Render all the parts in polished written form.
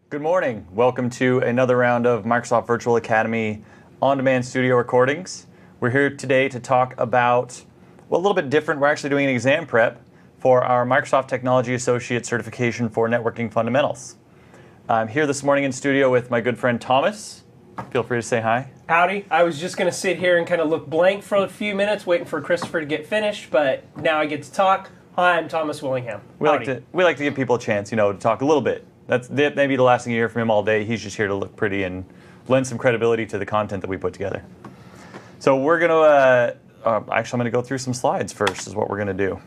Good morning. Welcome to another round of Microsoft Virtual Academy on-demand studio recordings. We're here today to talk about, well, a little bit different. We're actually doing an exam prep for our Microsoft Technology Associate certification for Networking Fundamentals. I'm here this morning in studio with my good friend Thomas. Feel free to say hi. Howdy. I was just going to sit here and kind of look blank for a few minutes, waiting for Christopher to get finished, but now I get to talk. Hi, I'm Thomas Willingham. We like to give people a chance, to talk a little bit. That's maybe the last thing you hear from him all day. He's just here to look pretty and lend some credibility to the content that we put together. So we're going to, actually I'm going to go through some slides first is what we're going to do.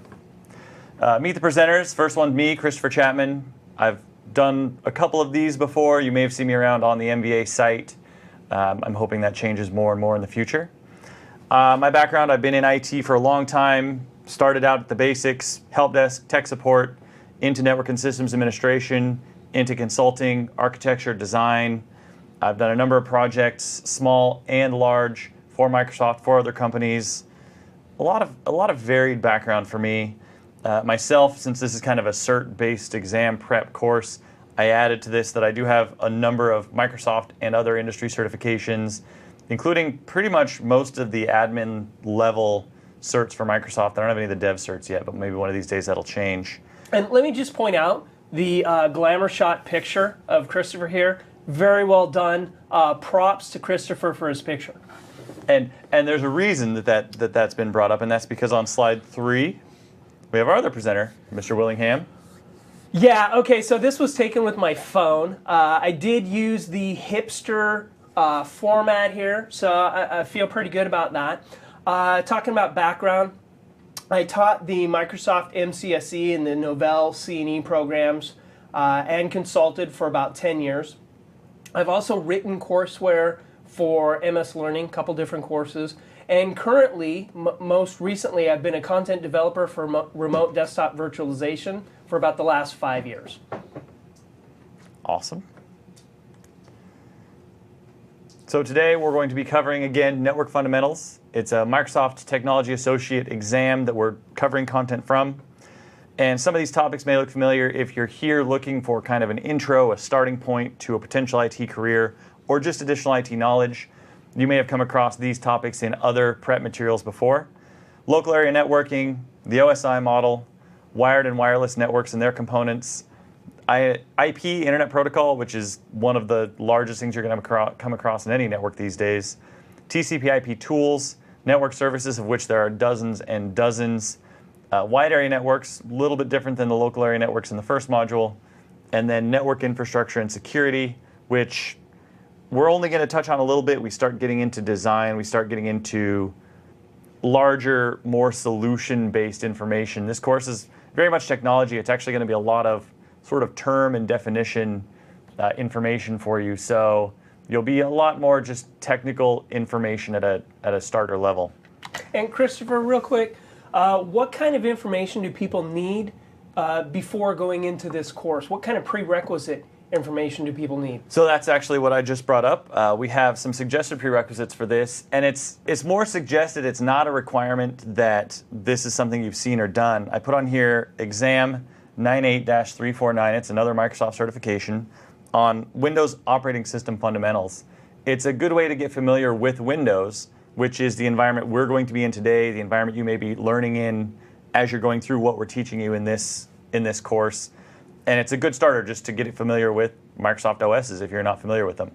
Meet the presenters. First one, me, Christopher Chapman. I've done a couple of these before. You may have seen me around on the MVA site. I'm hoping that changes more and more in the future. My background, I've been in IT for a long time. Started out at the basics, help desk, tech support, into network and systems administration, into consulting, architecture, design. I've done a number of projects, small and large, for Microsoft, for other companies. A lot of varied background for me. Myself, since this is kind of a cert-based exam prep course, I added to this that I do have a number of Microsoft and other industry certifications, including pretty much most of the admin level certs for Microsoft. I don't have any of the dev certs yet, but maybe one of these days that'll change. And let me just point out the glamour shot picture of Christopher here. Very well done. Props to Christopher for his picture. And there's a reason that's been brought up, and that's because on slide 3, we have our other presenter, Mr. Willingham. Yeah, okay, so this was taken with my phone. I did use the hipster format here, so I feel pretty good about that. Talking about background, I taught the Microsoft MCSE and the Novell C&E programs and consulted for about 10 years. I've also written courseware for MS Learning, a couple different courses. And currently, most recently, I've been a content developer for remote desktop virtualization for about the last 5 years. Awesome. So today we're going to be covering, again, Network Fundamentals. It's a Microsoft Technology Associate exam that we're covering content from. And some of these topics may look familiar if you're here looking for kind of an intro, a starting point to a potential IT career, or just additional IT knowledge. You may have come across these topics in other prep materials before. Local area networking, the OSI model, wired and wireless networks and their components, IP, Internet Protocol, which is one of the largest things you're going to come across in any network these days, TCP/IP tools, network services, of which there are dozens and dozens, wide area networks, a little bit different than the local area networks in the first module, and then network infrastructure and security, which we're only going to touch on a little bit. We start getting into design, we start getting into larger, more solution-based information. This course is very much technology. It's actually going to be a lot of sort of term and definition information for you. So you'll be a lot more just technical information at a starter level. And Christopher, real quick, what kind of information do people need before going into this course? What kind of prerequisite information do people need? So that's actually what I just brought up. We have some suggested prerequisites for this, and it's more suggested. It's not a requirement that this is something you've seen or done. I put on here exam 98-349. It's another Microsoft certification on Windows operating system fundamentals. It's a good way to get familiar with Windows, which is the environment we're going to be in today, the environment you may be learning in as you're going through what we're teaching you in this course. And it's a good starter just to get familiar with Microsoft OSs if you're not familiar with them.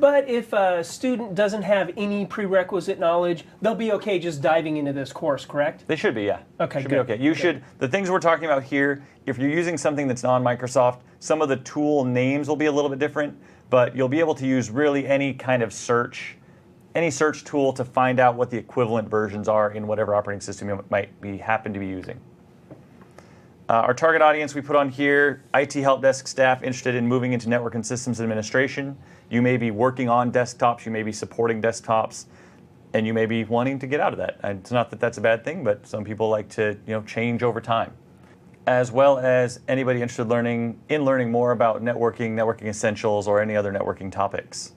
But if a student doesn't have any prerequisite knowledge, they'll be okay just diving into this course, correct? They should be, yeah. Okay, should good. be okay. You should. The things we're talking about here, if you're using something that's non-Microsoft, some of the tool names will be a little bit different, but you'll be able to use really any kind of search, any search tool to find out what the equivalent versions are in whatever operating system you might happen to be using. Our target audience we put on here, IT help desk staff interested in moving into network and systems administration. You may be working on desktops, you may be supporting desktops, and you may be wanting to get out of that. And it's not that that's a bad thing, but some people like to change over time. As well as anybody interested in learning more about networking essentials, or any other networking topics.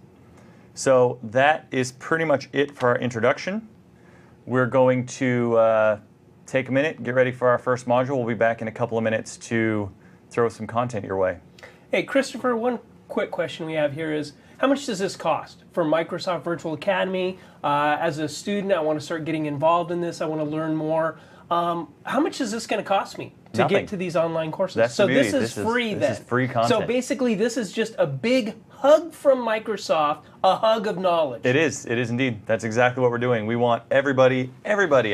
So that is pretty much it for our introduction. We're going to take a minute, get ready for our first module. We'll be back in a couple of minutes to throw some content your way. Hey, Christopher, one quick question we have here is, how much does this cost for Microsoft Virtual Academy? As a student, I want to start getting involved in this. I want to learn more. How much is this going to cost me to Nothing. get to these online courses? That's so the beauty. this is free then. This is free content. So basically, this is just a big hug from Microsoft, a hug of knowledge. It is indeed. That's exactly what we're doing. We want everybody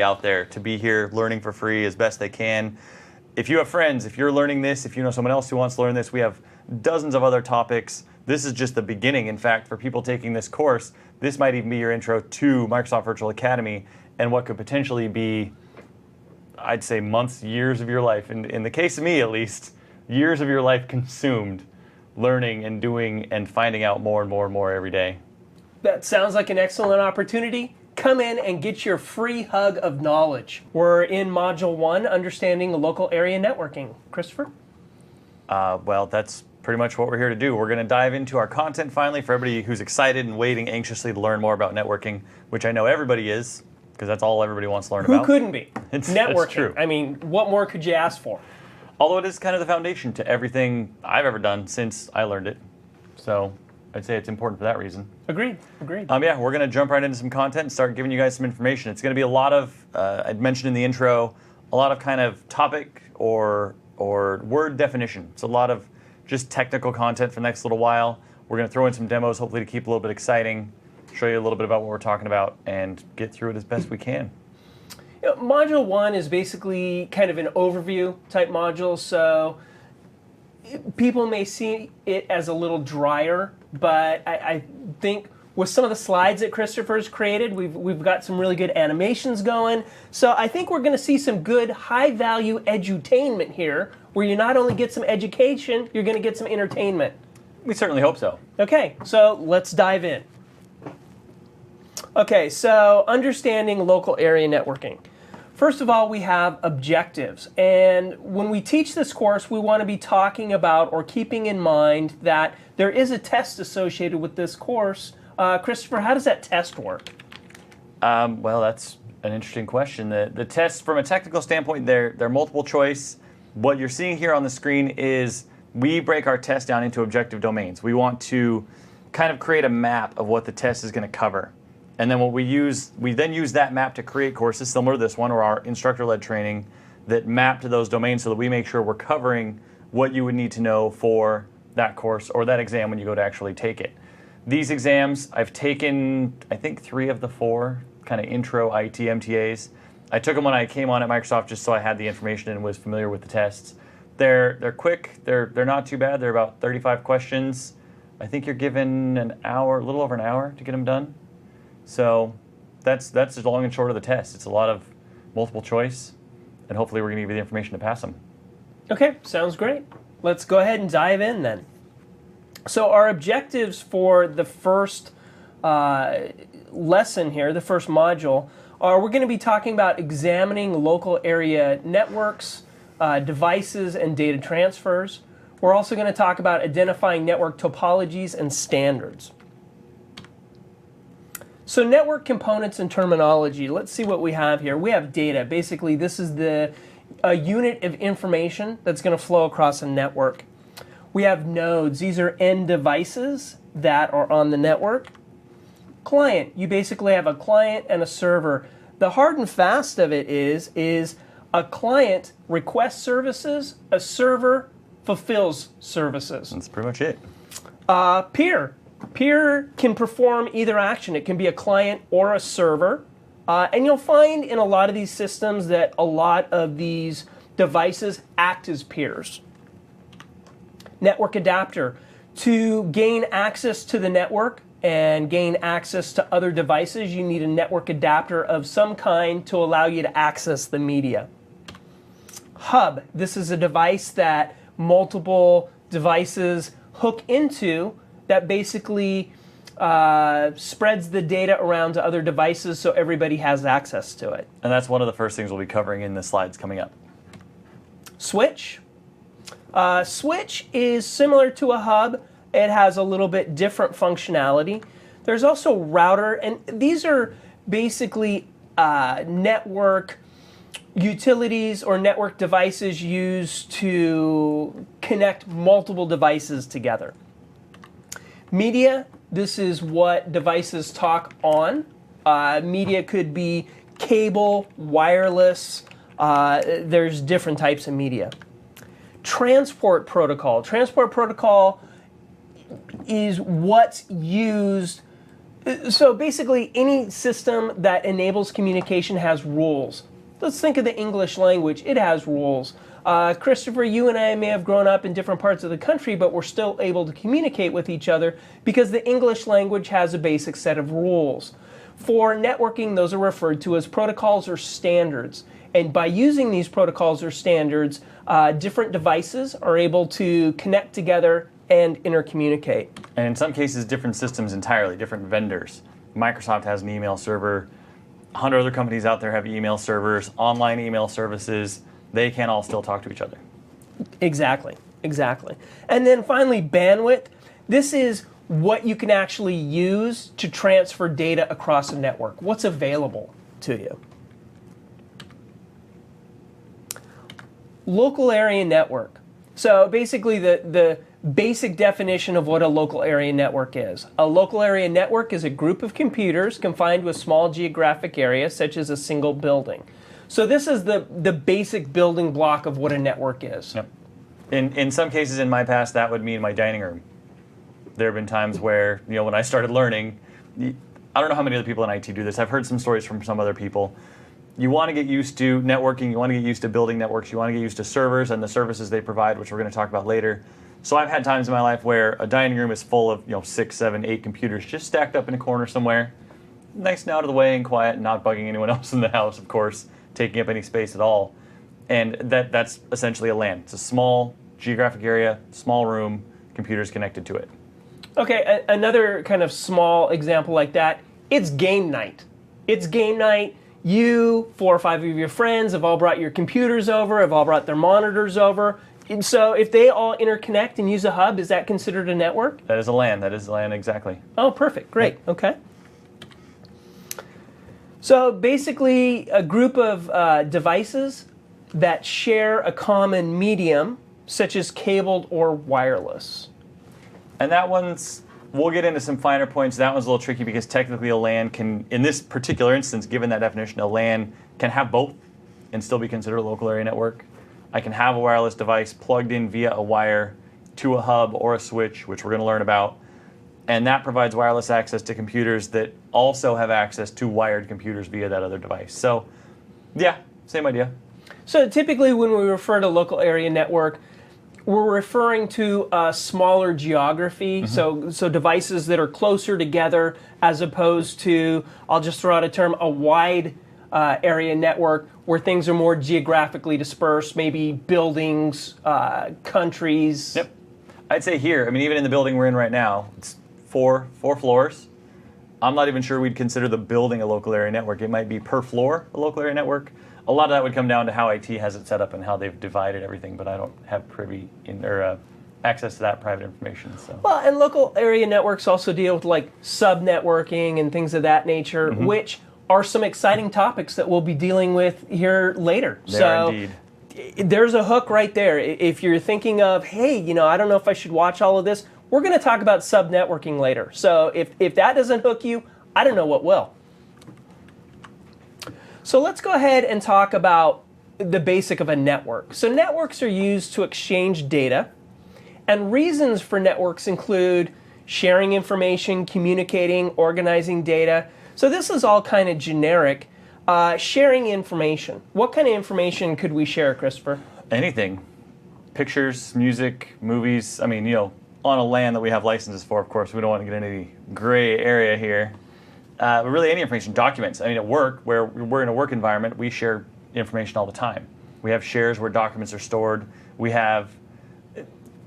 out there to be here learning for free as best they can. If you have friends, if you're learning this, if you know someone else who wants to learn this, we have dozens of other topics. This is just the beginning. In fact, for people taking this course, this might even be your intro to Microsoft Virtual Academy and what could potentially be, I'd say, months, years of your life. In the case of me, at least, years of your life consumed learning and doing and finding out more and more and more every day. That sounds like an excellent opportunity. Come in and get your free hug of knowledge. We're in Module 1, Understanding Local Area Networking. Christopher? Well, that's pretty much what we're here to do. We're going to dive into our content finally for everybody who's excited and waiting anxiously to learn more about networking, which I know everybody is, because that's all everybody wants to learn about. Who couldn't be? Networking. It's true. I mean, what more could you ask for? Although it is kind of the foundation to everything I've ever done since I learned it. So I'd say it's important for that reason. Agreed. Yeah, we're going to jump right into some content and start giving you guys some information. It's going to be a lot of, I'd mentioned in the intro, a lot of kind of topic or word definition. It's a lot of just technical content for the next little while. We're going to throw in some demos, hopefully to keep a little bit exciting, show you a little bit about what we're talking about, and get through it as best we can. Module 1 is basically kind of an overview type module, so people may see it as a little drier, but I think with some of the slides that Christopher's created, we've got some really good animations going. So I think we're going to see some good high-value edutainment here, where you not only get some education, you're going to get some entertainment. We certainly hope so. Okay, so let's dive in. Okay, so understanding local area networking. First of all, we have objectives. And when we teach this course, we want to be talking about or keeping in mind that there is a test associated with this course. Christopher, how does that test work? Well, that's an interesting question. The tests, from a technical standpoint, they're multiple choice. What you're seeing here on the screen is we break our test down into objective domains. We want to kind of create a map of what the test is going to cover. And then we then use that map to create courses similar to this one, or our instructor-led training, that map to those domains so that we make sure we're covering what you would need to know for that course or that exam when you go to actually take it. These exams, I've taken, I think, 3 of the 4 kind of intro IT MTAs. I took them when I came on at Microsoft just so I had the information and was familiar with the tests. They're quick, they're not too bad. They're about 35 questions. I think you're given an hour, a little over an hour to get them done. So that's the long and short of the test. It's a lot of multiple choice, and hopefully we're going to give you the information to pass them. Okay, sounds great. Let's go ahead and dive in then. So our objectives for the first lesson here, the first module, are we're going to be talking about examining local area networks, devices, and data transfers. We're also going to talk about identifying network topologies and standards. So network components and terminology, let's see what we have here. We have data. Basically, this is a unit of information that's going to flow across a network. We have nodes. These are end devices that are on the network. Client. You basically have a client and a server. The hard and fast of it is a client requests services, a server fulfills services. That's pretty much it. Peer. Peer can perform either action. It can be a client or a server. And you'll find in a lot of these systems that a lot of these devices act as peers. Network adapter. To gain access to the network and gain access to other devices, you need a network adapter of some kind to allow you to access the media. Hub. This is a device that multiple devices hook into that basically spreads the data around to other devices so everybody has access to it. And that's one of the first things we'll be covering in the slides coming up. Switch. Switch is similar to a hub. It has a little bit different functionality. There's also router, and these are basically network utilities or network devices used to connect multiple devices together. Media, this is what devices talk on. Media could be cable, wireless. There's different types of media. Transport protocol. Transport protocol is what's used. So basically, any system that enables communication has rules. Let's think of the English language. It has rules. Christopher, you and I may have grown up in different parts of the country, but we're still able to communicate with each other because the English language has a basic set of rules. For networking, those are referred to as protocols or standards. And by using these protocols or standards, different devices are able to connect together and intercommunicate. And in some cases, different systems entirely, different vendors. Microsoft has an email server. 100 other companies out there have email servers, online email services. They can all still talk to each other. Exactly, exactly. And then finally, bandwidth. This is what you can actually use to transfer data across a network. What's available to you? Local area network. So basically the basic definition of what a local area network is. A local area network is a group of computers confined to a small geographic area, such as a single building. So this is the basic building block of what a network is. Yep. In some cases in my past, that would mean my dining room. There have been times where, when I started learning, I don't know how many other people in IT do this. I've heard some stories from some other people. You want to get used to networking, you want to get used to building networks, you want to get used to servers and the services they provide, which we're going to talk about later. So I've had times in my life where a dining room is full of 6, 7, 8 computers just stacked up in a corner somewhere. Nice and out of the way and quiet and not bugging anyone else in the house, of course, taking up any space at all. And that's essentially a LAN. It's a small geographic area, small room, computers connected to it. Okay, another kind of small example like that, it's game night. It's game night. You, 4 or 5 of your friends have all brought your computers over, have all brought their monitors over. And so if they all interconnect and use a hub, is that considered a network? That is a LAN. That is a LAN, exactly. Oh, perfect. Great. Okay. So basically a group of devices that share a common medium, such as cabled or wireless. And that one's, we'll get into some finer points. That one's a little tricky because technically a LAN can, in this particular instance, given that definition, a LAN can have both and still be considered a local area network. I can have a wireless device plugged in via a wire to a hub or a switch, which we're going to learn about. And that provides wireless access to computers that also have access to wired computers via that other device. So, yeah, same idea. So typically when we refer to local area network, we're referring to a smaller geography, so devices that are closer together as opposed to, I'll just throw out a term, a wide area network where things are more geographically dispersed, maybe buildings, countries. Yep. I'd say here, even in the building we're in right now, it's four floors. I'm not even sure we'd consider the building a local area network. It might be per floor a local area network. A lot of that would come down to how IT has it set up and how they've divided everything, but I don't have access to that private information. So. Well, and local area networks also deal with like sub-networking and things of that nature, which are some exciting topics that we'll be dealing with here later. Indeed. There's a hook right there. If you're thinking of, hey, I don't know if I should watch all of this, we're going to talk about sub-networking later. So if that doesn't hook you, I don't know what will. So let's go ahead and talk about the basic of a network. So networks are used to exchange data, and reasons for networks include sharing information, communicating, organizing data. So this is all kind of generic. Sharing information. What kind of information could we share, Christopher? Anything. Pictures, music, movies. On a LAN that we have licenses for, of course, we don't want to get into any gray area here. But really any information, documents. At work, where we're in a work environment, we share information all the time. We have shares where documents are stored. We have,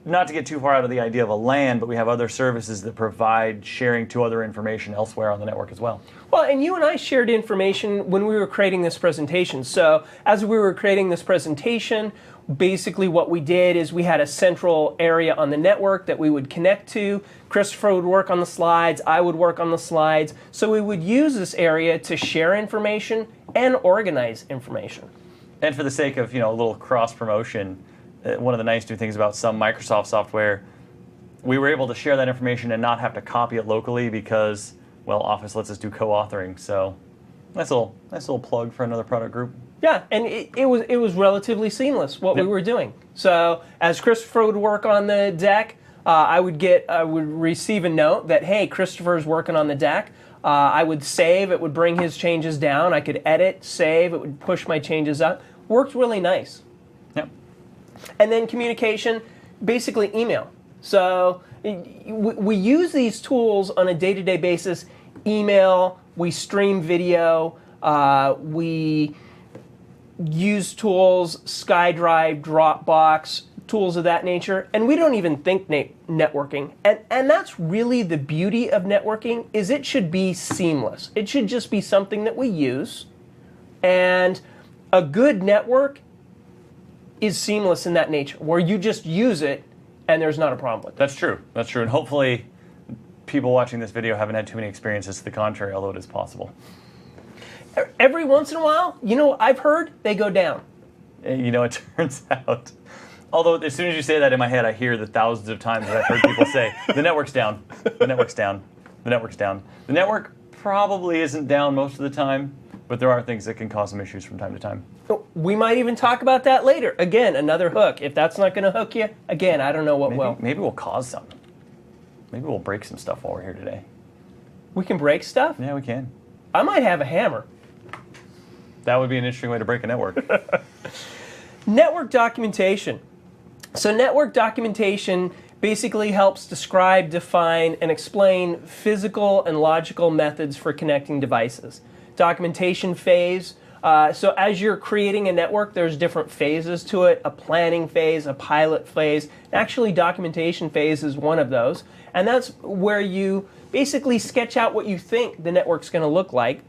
not to get too far out of the idea of a LAN, but we have other services that provide sharing to other information elsewhere on the network as well. Well, and you and I shared information when we were creating this presentation. So as we were creating this presentation, basically what we did is we had a central area on the network that we would connect to. Christopher would work on the slides, I would work on the slides. So we would use this area to share information and organize information. And for the sake of a little cross promotion, one of the nice new things about some Microsoft software, we were able to share that information and not have to copy it locally because, well, Office lets us do co-authoring. So nice little plug for another product group. Yeah, and it was relatively seamless what we were doing. So as Christopher would work on the deck, I would receive a note that, hey, Christopher's working on the deck. I would save, it would bring his changes down. I could edit, save, it would push my changes up. Worked really nice. Yep. And then communication, basically email. So we use these tools on a day-to-day basis. Email, we stream video, we use tools, SkyDrive, Dropbox, tools of that nature, and we don't even think networking. And that's really the beauty of networking, is it should be seamless. It should just be something that we use, and a good network is seamless in that nature, where you just use it and there's not a problem with it. That's true. That's true. And hopefully people watching this video haven't had too many experiences to the contrary, although it is possible. Every once in a while, I've heard they go down. It turns out, although as soon as you say that in my head, I hear the thousands of times that I've heard people say, the network's down, the network's down, the network's down. The network probably isn't down most of the time, but there are things that can cause some issues from time to time. We might even talk about that later. Again, another hook. If that's not going to hook you, again, I don't know what will. Maybe we'll cause some. Maybe we'll break some stuff while we're here today. We can break stuff? Yeah, we can. I might have a hammer. That would be an interesting way to break a network. Network documentation. So network documentation basically helps describe, define, and explain physical and logical methods for connecting devices. Documentation phase. So as you're creating a network, there's different phases to it, a planning phase, a pilot phase. Actually, documentation phase is one of those. And that's where you basically sketch out what you think the network's going to look like.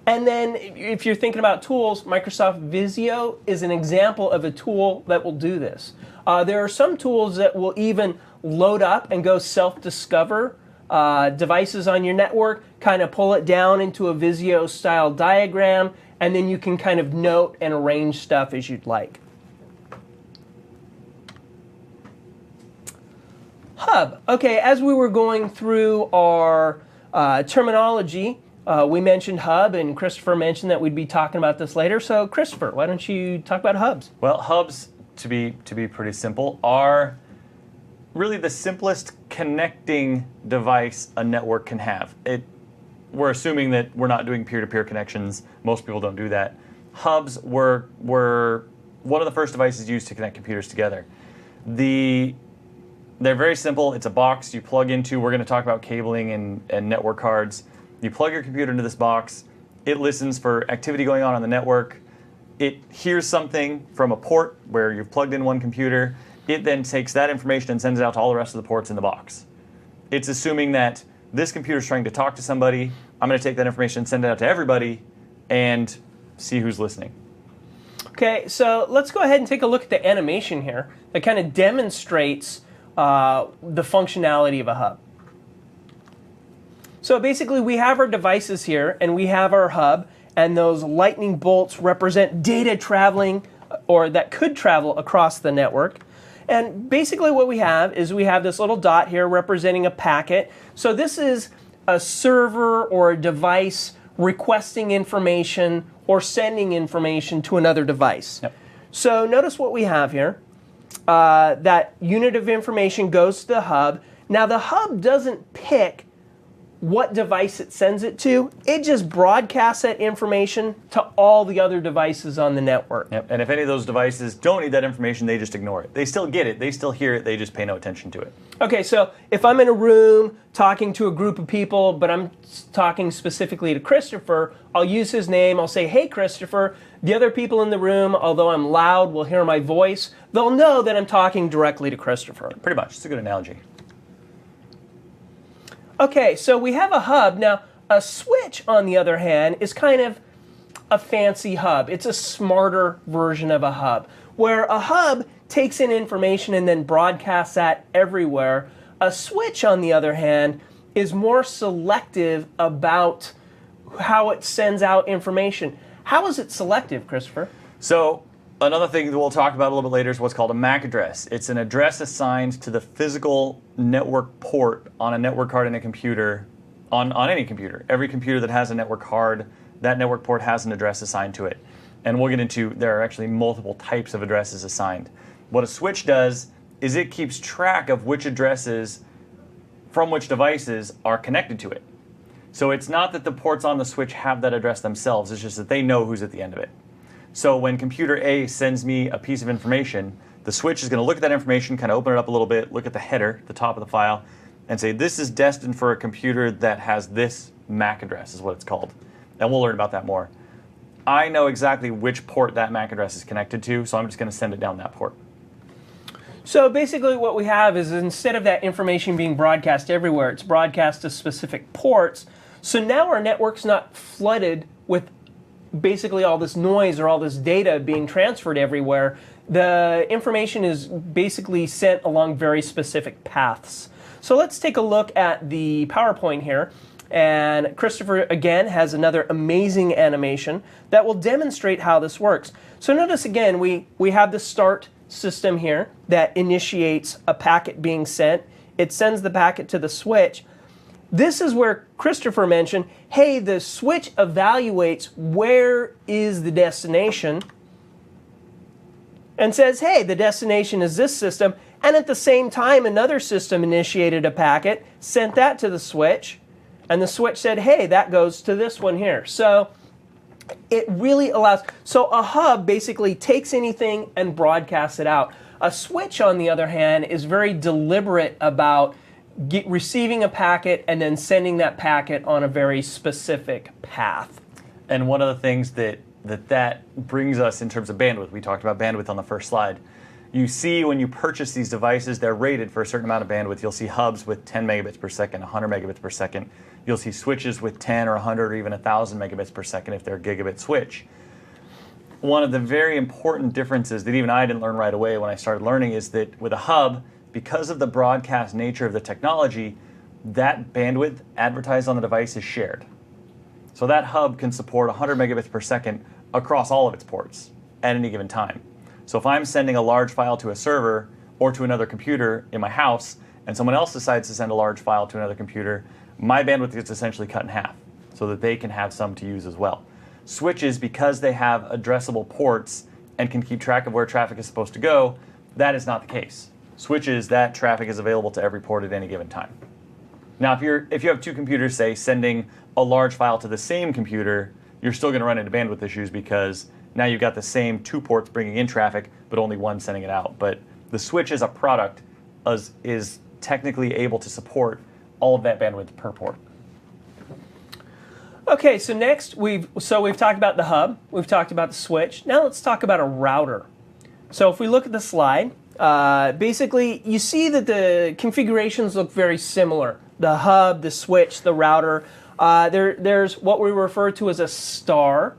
And then if you're thinking about tools, Microsoft Visio is an example of a tool that will do this. There are some tools that will even load up and go self-discover devices on your network, kind of pull it down into a Visio-style diagram, and then you can kind of note and arrange stuff as you'd like. Hub. Okay, as we were going through our terminology, we mentioned hub, and Christopher mentioned that we'd be talking about this later. So, Christopher, why don't you talk about hubs? Well, hubs, to be pretty simple, are really the simplest connecting device a network can have. We're assuming that we're not doing peer-to-peer connections. Most people don't do that. Hubs were one of the first devices used to connect computers together. They're very simple. It's a box you plug into. We're going to talk about cabling and network cards. You plug your computer into this box. It listens for activity going on the network. It hears something from a port where you've plugged in one computer. It then takes that information and sends it out to all the rest of the ports in the box. It's assuming that this computer is trying to talk to somebody. I'm going to take that information and send it out to everybody and see who's listening. Okay, so let's go ahead and take a look at the animation here that kind of demonstrates the functionality of a hub. So basically we have our devices here and we have our hub, and those lightning bolts represent data traveling or that could travel across the network. And basically what we have is we have this little dot here representing a packet. So this is a server or a device requesting information or sending information to another device. Yep. So notice what we have here. That unit of information goes to the hub. Now the hub doesn't pick what device it sends it to. It just broadcasts that information to all the other devices on the network. Yep. And if any of those devices don't need that information, they just ignore it. They still get it. They still hear it. They just pay no attention to it. Okay, so if I'm in a room talking to a group of people, but I'm talking specifically to Christopher, I'll use his name. I'll say, hey, Christopher. The other people in the room, although I'm loud, will hear my voice. They'll know that I'm talking directly to Christopher. Pretty much. It's a good analogy. Okay, so we have a hub. Now, a switch, on the other hand, is kind of a fancy hub. It's a smarter version of a hub, where a hub takes in information and then broadcasts that everywhere. A switch, on the other hand, is more selective about how it sends out information. How is it selective, Christopher? So Another thing that we'll talk about a little bit later is what's called a MAC address. It's an address assigned to the physical network port on a network card in a computer, on any computer. Every computer that has a network card, that network port has an address assigned to it. And we'll get into, there are actually multiple types of addresses assigned. What a switch does is it keeps track of which addresses from which devices are connected to it. So it's not that the ports on the switch have that address themselves, it's just that they know who's at the end of it. So when computer A sends me a piece of information, the switch is going to look at that information, kind of open it up a little bit, look at the header, the top of the file, and say, this is destined for a computer that has this MAC address, is what it's called. And we'll learn about that more. I know exactly which port that MAC address is connected to, so I'm just going to send it down that port. So basically what we have is, instead of that information being broadcast everywhere, it's broadcast to specific ports. So now our network's not flooded with basically all this noise or all this data being transferred everywhere. The information is basically sent along very specific paths. So let's take a look at the PowerPoint here. And Christopher, again, has another amazing animation that will demonstrate how this works. So notice, again, we have the start system here that initiates a packet being sent. It sends the packet to the switch. This is where Christopher mentioned, hey, the switch evaluates where is the destination and says, hey, the destination is this system. And at the same time, another system initiated a packet, sent that to the switch, and the switch said, hey, that goes to this one here. So it really allows, so a hub basically takes anything and broadcasts it out. A switch, on the other hand, is very deliberate about receiving a packet and then sending that packet on a very specific path. And one of the things that brings us in terms of bandwidth, we talked about bandwidth on the first slide. You see when you purchase these devices, they're rated for a certain amount of bandwidth. You'll see hubs with 10 megabits per second, 100 megabits per second. You'll see switches with 10 or 100 or even 1,000 megabits per second if they're a gigabit switch. One of the very important differences that even I didn't learn right away when I started learning is that with a hub, because of the broadcast nature of the technology, that bandwidth advertised on the device is shared. So that hub can support 100 megabits per second across all of its ports at any given time. So if I'm sending a large file to a server or to another computer in my house, and someone else decides to send a large file to another computer, my bandwidth gets essentially cut in half so that they can have some to use as well. Switches, because they have addressable ports and can keep track of where traffic is supposed to go, that is not the case. Switches, that traffic is available to every port at any given time. Now, if you have two computers, say, sending a large file to the same computer, you're still going to run into bandwidth issues because now you've got the same two ports bringing in traffic, but only one sending it out. But the switch as a product is technically able to support all of that bandwidth per port. Okay, so next we've talked about the hub, we've talked about the switch. Now let's talk about a router. So if we look at the slide, basically you see that the configurations look very similar. The hub, the switch, the router. There's what we refer to as a star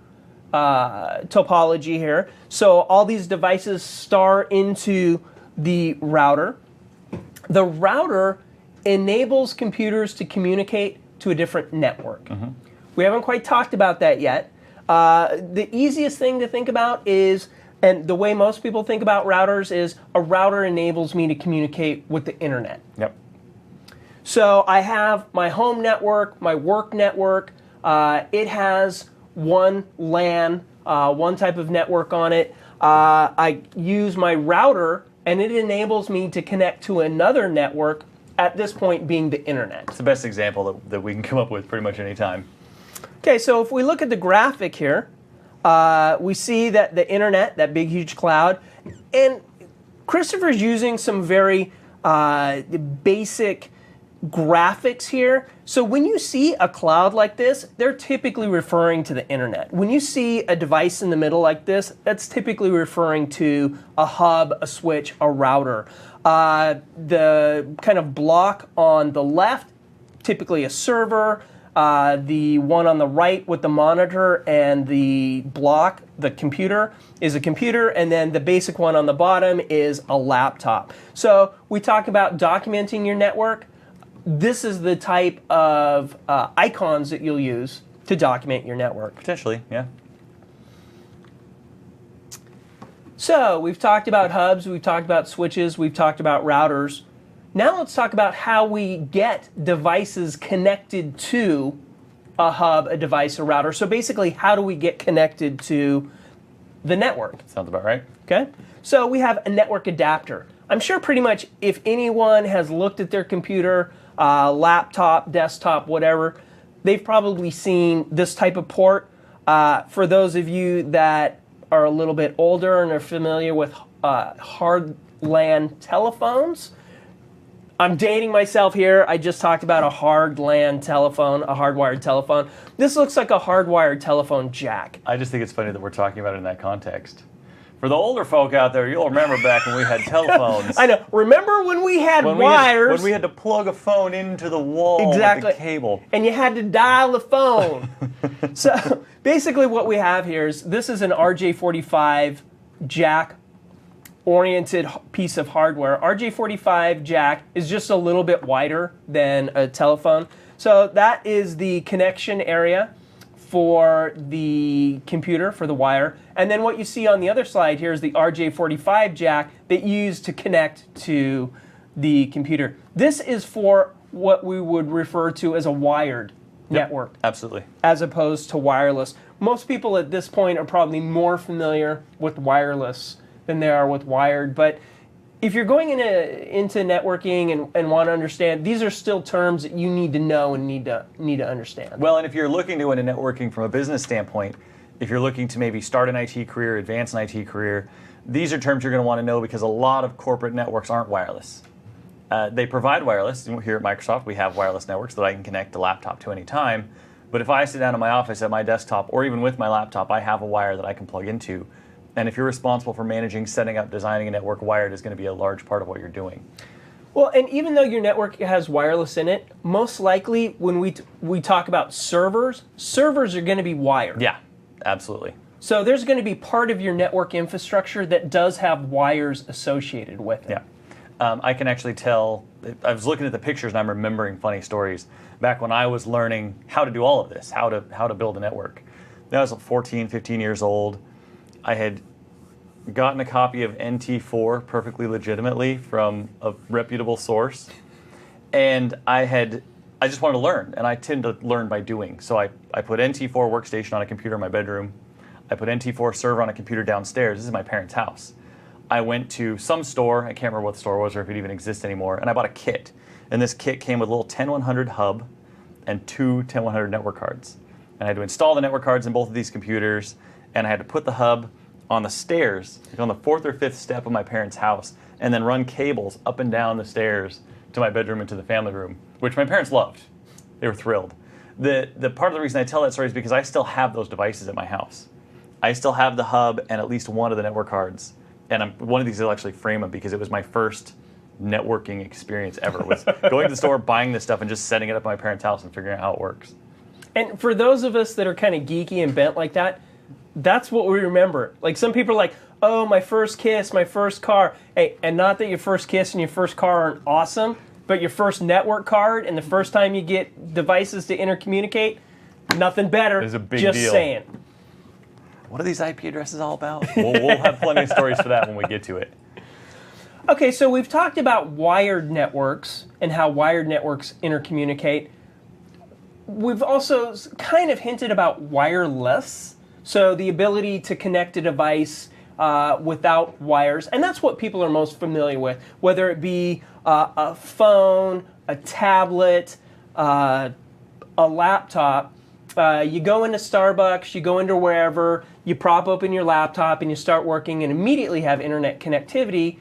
topology here. So all these devices star into the router. The router enables computers to communicate to a different network. Mm-hmm. We haven't quite talked about that yet. The easiest thing to think about is, and the way most people think about routers is, a router enables me to communicate with the internet. Yep. So I have my home network, my work network. It has one LAN, one type of network on it. I use my router, and it enables me to connect to another network, at this point being the internet. It's the best example that we can come up with pretty much any time. Okay, so if we look at the graphic here, we see that the internet, that big huge cloud, and Christopher's using some very basic graphics here. So when you see a cloud like this, they're typically referring to the internet. When you see a device in the middle like this, that's typically referring to a hub, a switch, a router. The kind of block on the left, typically a server. The one on the right with the monitor and the block, the computer, is a computer, and then the basic one on the bottom is a laptop. So we talk about documenting your network. This is the type of icons that you'll use to document your network. Potentially, yeah. So we've talked about hubs, we've talked about switches, we've talked about routers. Now let's talk about how we get devices connected to a hub, a device, a router. So basically, how do we get connected to the network? Sounds about right. Okay. So we have a network adapter. I'm sure pretty much if anyone has looked at their computer, laptop, desktop, whatever, they've probably seen this type of port. For those of you that are a little bit older and are familiar with hard LAN telephones, I'm dating myself here. I just talked about a hard LAN telephone, a hardwired telephone. This looks like a hardwired telephone jack. I just think it's funny that we're talking about it in that context. For the older folk out there, you'll remember back when we had telephones. I know. Remember when we had wires? When we had to plug a phone into the wall with the cable. And you had to dial the phone. So basically what we have here is this is an RJ45 jack-oriented piece of hardware. RJ45 jack is just a little bit wider than a telephone. So that is the connection area for the computer, for the wire. And then what you see on the other slide here is the RJ45 jack that you use to connect to the computer. This is for what we would refer to as a wired network. Absolutely. As opposed to wireless. Most people at this point are probably more familiar with wireless than they are with wired. But if you're going into networking and want to understand, these are still terms that you need to know and need to understand. Well, and if you're looking to go into networking from a business standpoint, if you're looking to maybe start an IT career, advance an IT career, these are terms you're going to want to know because a lot of corporate networks aren't wireless. They provide wireless. Here at Microsoft, we have wireless networks that I can connect the laptop to any time. But if I sit down in my office at my desktop or even with my laptop, I have a wire that I can plug into. And if you're responsible for managing, setting up, designing a network, wired is going to be a large part of what you're doing. Well, and even though your network has wireless in it, most likely when we talk about servers are going to be wired. Yeah, absolutely. So there's going to be part of your network infrastructure that does have wires associated with it. Yeah. I can actually tell, I was looking at the pictures and I'm remembering funny stories. Back when I was learning how to do all of this, how to build a network. I was 14, 15 years old. I had gotten a copy of NT4 perfectly legitimately from a reputable source. And I just wanted to learn, and I tend to learn by doing. So I put NT4 workstation on a computer in my bedroom. I put NT4 server on a computer downstairs. This is my parents' house. I went to some store, I can't remember what the store was or if it even exists anymore, and I bought a kit. And this kit came with a little 10100 hub and two 10100 network cards. And I had to install the network cards in both of these computers, and I had to put the hub on the stairs, like on the 4th or 5th step of my parents' house, and then run cables up and down the stairs to my bedroom and to the family room, which my parents loved. They were thrilled. The part of the reason I tell that story is because I still have those devices at my house. I still have the hub and at least one of the network cards. And one of these will actually frame them because it was my first networking experience ever. Was going to the store, buying this stuff, and just setting it up at my parents' house and figuring out how it works. And for those of us that are kind of geeky and bent like that, that's what we remember. Like some people are like, oh, my first kiss, my first car. Hey, and not that your first kiss and your first car aren't awesome, but your first network card and the first time you get devices to intercommunicate, nothing better. It's a big just deal. Saying. What are these IP addresses all about? We'll have plenty of stories for that when we get to it. Okay, so we've talked about wired networks and how wired networks intercommunicate. We've also kind of hinted about wireless, so the ability to connect a device without wires, and that's what people are most familiar with, whether it be a phone, a tablet, a laptop. You go into Starbucks, you go into wherever, you prop open your laptop and you start working and immediately have internet connectivity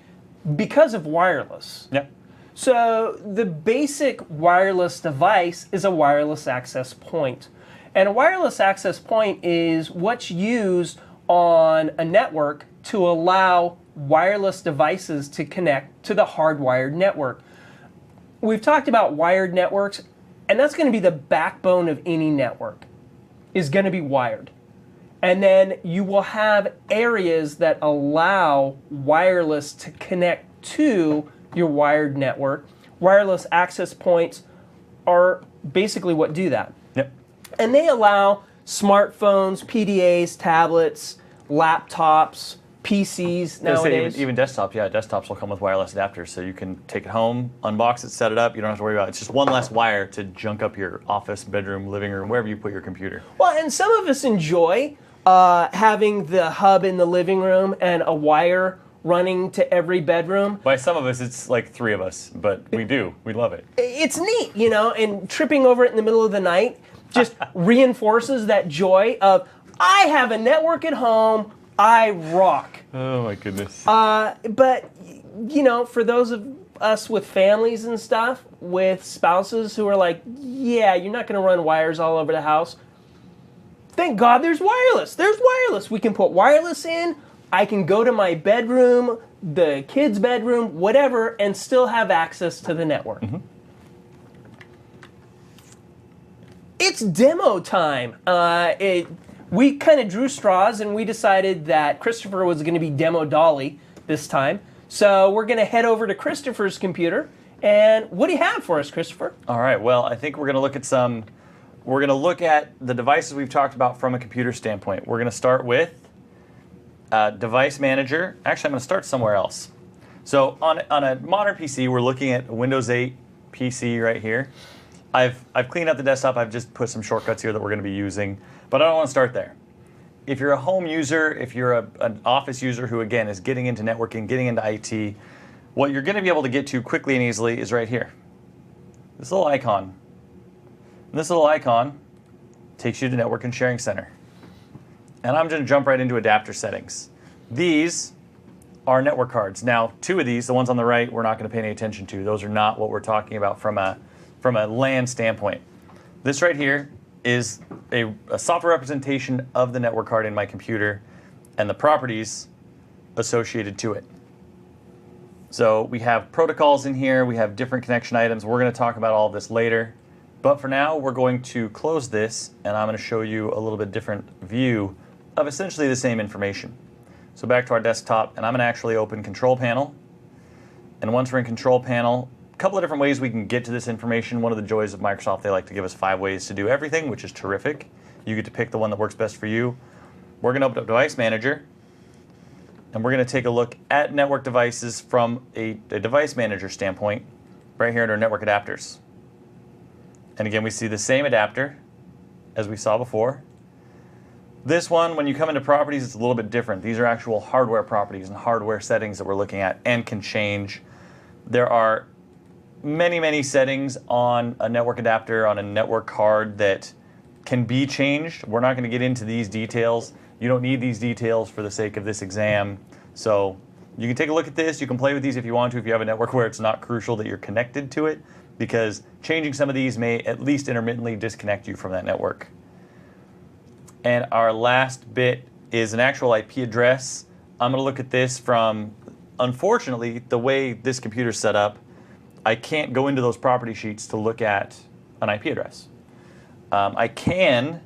because of wireless. Yep. So the basic wireless device is a wireless access point. And a wireless access point is what's used on a network to allow wireless devices to connect to the hardwired network. We've talked about wired networks, and that's going to be the backbone of any network, is going to be wired. And then you will have areas that allow wireless to connect to your wired network. Wireless access points are basically what do that. Yep. And they allow smartphones, PDAs, tablets, laptops, PCs I was gonna say, nowadays. even desktops, yeah, desktops will come with wireless adapters, so you can take it home, unbox it, set it up. You don't have to worry about it. It's just one less wire to junk up your office, bedroom, living room, wherever you put your computer. Well, and some of us enjoy having the hub in the living room and a wire running to every bedroom. By some of us, it's like 3 of us, but we do. We love it. It's neat, you know, and tripping over it in the middle of the night just reinforces that joy of, I have a network at home, I rock. Oh my goodness. But, you know, for those of us with families and stuff, with spouses who are like, yeah, you're not going to run wires all over the house. Thank God there's wireless. There's wireless. We can put wireless in. I can go to my bedroom, the kids' bedroom, whatever, and still have access to the network. Mm-hmm. It's demo time. We kind of drew straws and we decided that Christopher was going to be demo Dolly this time. So we're going to head over to Christopher's computer. And what do you have for us, Christopher? All right, well, I think we're going to look at we're going to look at the devices we've talked about from a computer standpoint. We're going to start with Device Manager. Actually, I'm going to start somewhere else. So on a modern PC, we're looking at a Windows 8 PC right here. I've cleaned up the desktop. I've just put some shortcuts here that we're going to be using, but I don't want to start there. If you're a home user, if you're an office user who, again, is getting into networking, getting into IT, what you're going to be able to get to quickly and easily is right here. This little icon. And this little icon takes you to Network and Sharing Center. And I'm going to jump right into adapter settings. These are network cards. Now, 2 of these, the ones on the right, we're not going to pay any attention to. Those are not what we're talking about from a LAN standpoint. This right here is a software representation of the network card in my computer and the properties associated to it. So we have protocols in here, we have different connection items. We're going to talk about all of this later. But for now, we're going to close this, and I'm going to show you a little bit different view of essentially the same information. So back to our desktop, and I'm going to actually open Control Panel. And once we're in Control Panel, a couple of different ways we can get to this information. One of the joys of Microsoft, they like to give us 5 ways to do everything, which is terrific. You get to pick the one that works best for you. We're going to open up Device Manager, and we're going to take a look at network devices from a Device Manager standpoint, right here under Network Adapters. And again, we see the same adapter as we saw before. This one, when you come into properties, it's a little bit different. These are actual hardware properties and hardware settings that we're looking at and can change. There are many, many settings on a network adapter, on a network card that can be changed. We're not going to get into these details. You don't need these details for the sake of this exam. So you can take a look at this. You can play with these if you want to, if you have a network where it's not crucial that you're connected to it, because changing some of these may at least intermittently disconnect you from that network. And our last bit is an actual IP address. I'm going to look at this from, unfortunately, the way this computer's set up, I can't go into those property sheets to look at an IP address. I can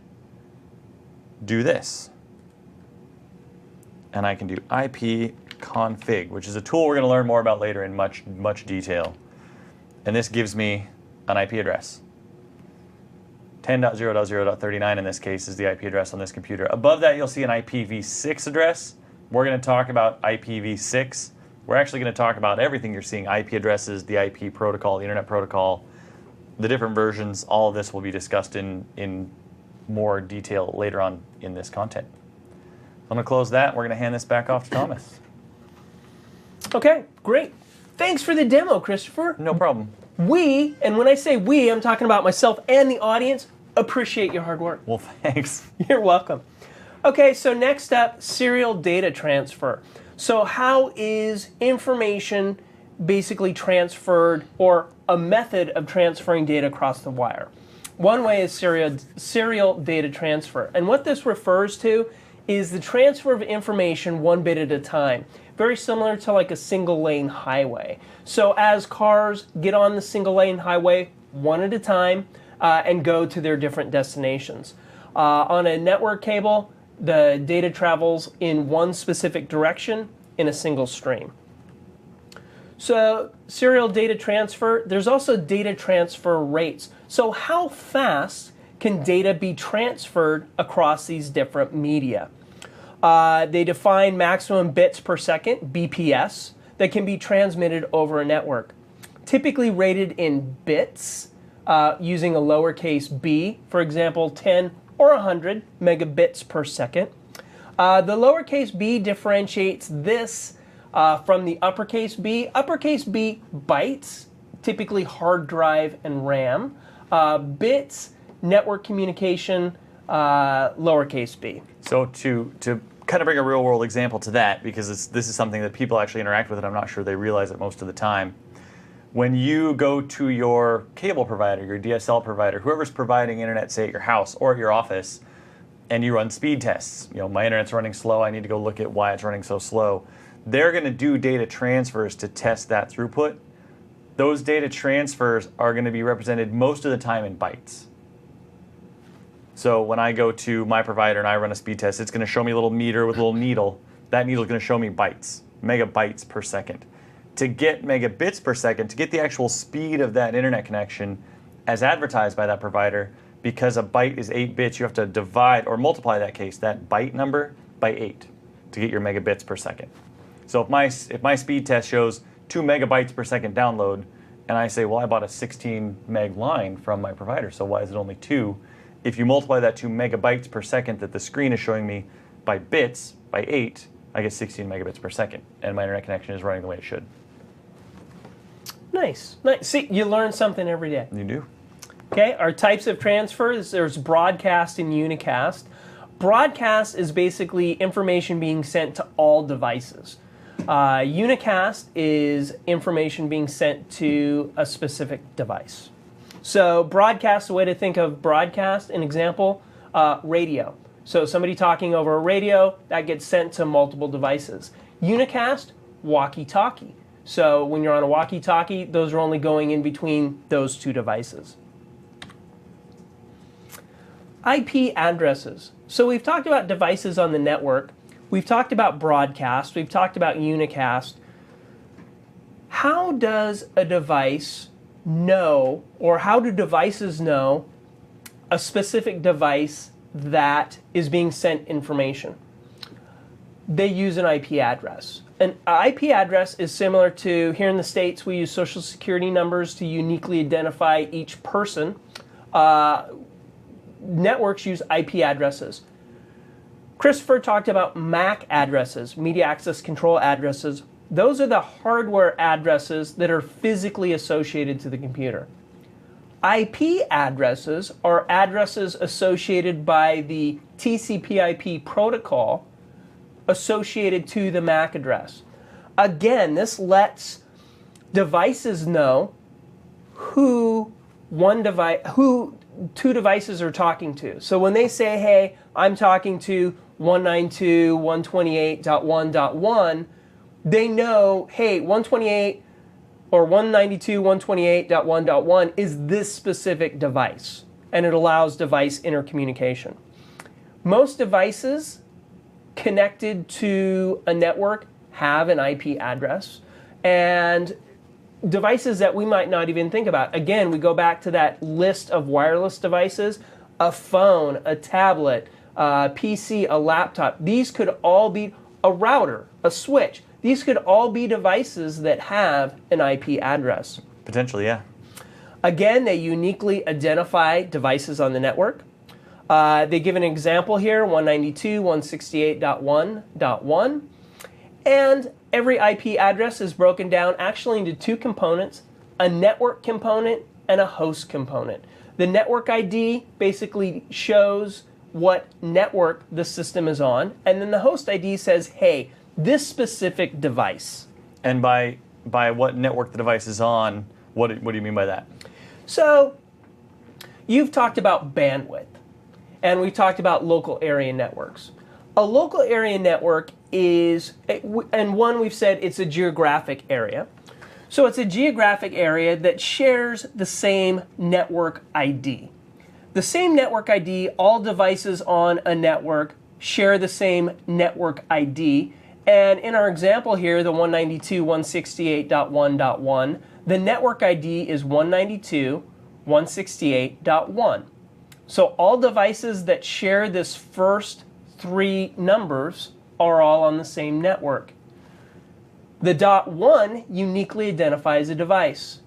do this. And I can do IP config, which is a tool we're going to learn more about later in much detail. And this gives me an IP address. 10.0.0.39 in this case is the IP address on this computer. Above that, you'll see an IPv6 address. We're going to talk about IPv6. We're actually going to talk about everything you're seeing, IP addresses, the IP protocol, the internet protocol, the different versions. All of this will be discussed in more detail later on in this content. I'm going to close that. We're going to hand this back off to Thomas. Okay, great. Thanks for the demo, Christopher. No problem. We, and when I say we, I'm talking about myself and the audience, appreciate your hard work. Well, thanks. You're welcome. Okay, so next up, serial data transfer. So how is information basically transferred, or a method of transferring data across the wire? One way is serial data transfer. And what this refers to is the transfer of information 1 bit at a time. Very similar to like a single lane highway. So as cars get on the single lane highway 1 at a time and go to their different destinations. On a network cable, the data travels in one specific direction in a single stream. So serial data transfer, there's also data transfer rates. So how fast can data be transferred across these different media? They define maximum bits per second, BPS, that can be transmitted over a network. Typically rated in bits using a lowercase b, for example, 10 or 100 megabits per second. The lowercase b differentiates this from the uppercase b. Uppercase b, bytes, typically hard drive and RAM. Bits, network communication, lowercase b. So to kind of bring a real world example to that, because this is something that people actually interact with and I'm not sure they realize it most of the time. When you go to your cable provider, your DSL provider, whoever's providing internet, say at your house or at your office, and you run speed tests, my internet's running slow, I need to go look at why it's running so slow. They're going to do data transfers to test that throughput. Those data transfers are going to be represented most of the time in bytes. So when I go to my provider and I run a speed test, it's going to show me a little meter with a little needle. That needle is going to show me bytes, megabytes per second. To get megabits per second, to get the actual speed of that internet connection as advertised by that provider, because a byte is 8 bits, you have to divide or multiply that byte number by 8 to get your megabits per second. So if my speed test shows 2 megabytes per second download, and I say, well, I bought a 16 meg line from my provider, so why is it only 2? If you multiply that 2 megabytes per second that the screen is showing me by bits, by 8, I get 16 megabits per second, and my internet connection is running the way it should. Nice. See, you learn something every day. You do. Okay, our types of transfers, there's broadcast and unicast. Broadcast is basically information being sent to all devices. Unicast is information being sent to a specific device. So broadcast, the way to think of broadcast, an example, radio. So somebody talking over a radio, that gets sent to multiple devices. Unicast, walkie-talkie. So when you're on a walkie-talkie, those are only going in between those two devices. IP addresses. So we've talked about devices on the network. We've talked about broadcast. We've talked about unicast. How does a device know, or how do devices know a specific device that is being sent information? They use an IP address. An IP address is similar to, here in the States, we use social security numbers to uniquely identify each person. Networks use IP addresses. Christopher talked about MAC addresses, media access control addresses. Those are the hardware addresses that are physically associated to the computer. IP addresses are addresses associated by the TCP/IP protocol associated to the MAC address. Again, this lets devices know who two devices are talking to. So when they say, hey, I'm talking to 192.128.1.1, they know, hey, 128 or 192.128.1.1 is this specific device, and it allows device intercommunication. Most devices connected to a network have an IP address, and devices that we might not even think about. Again, we go back to that list of wireless devices, a phone, a tablet, a PC, a laptop. These could all be a router, a switch. These could all be devices that have an IP address. Potentially, yeah. Again, they uniquely identify devices on the network. They give an example here, 192.168.1.1. And every IP address is broken down actually into two components, a network component and a host component. The network ID basically shows what network the system is on, and then the host ID says, hey, this specific device. And by what network the device is on, what do you mean by that? So you've talked about bandwidth, and we talked about local area networks. A local area network is, and one we've said it's a geographic area. So it's a geographic area that shares the same network ID. The same network ID, all devices on a network share the same network ID. And in our example here, the 192.168.1.1, the network ID is 192.168.1. So all devices that share this first three numbers are all on the same network. The .1 uniquely identifies a device.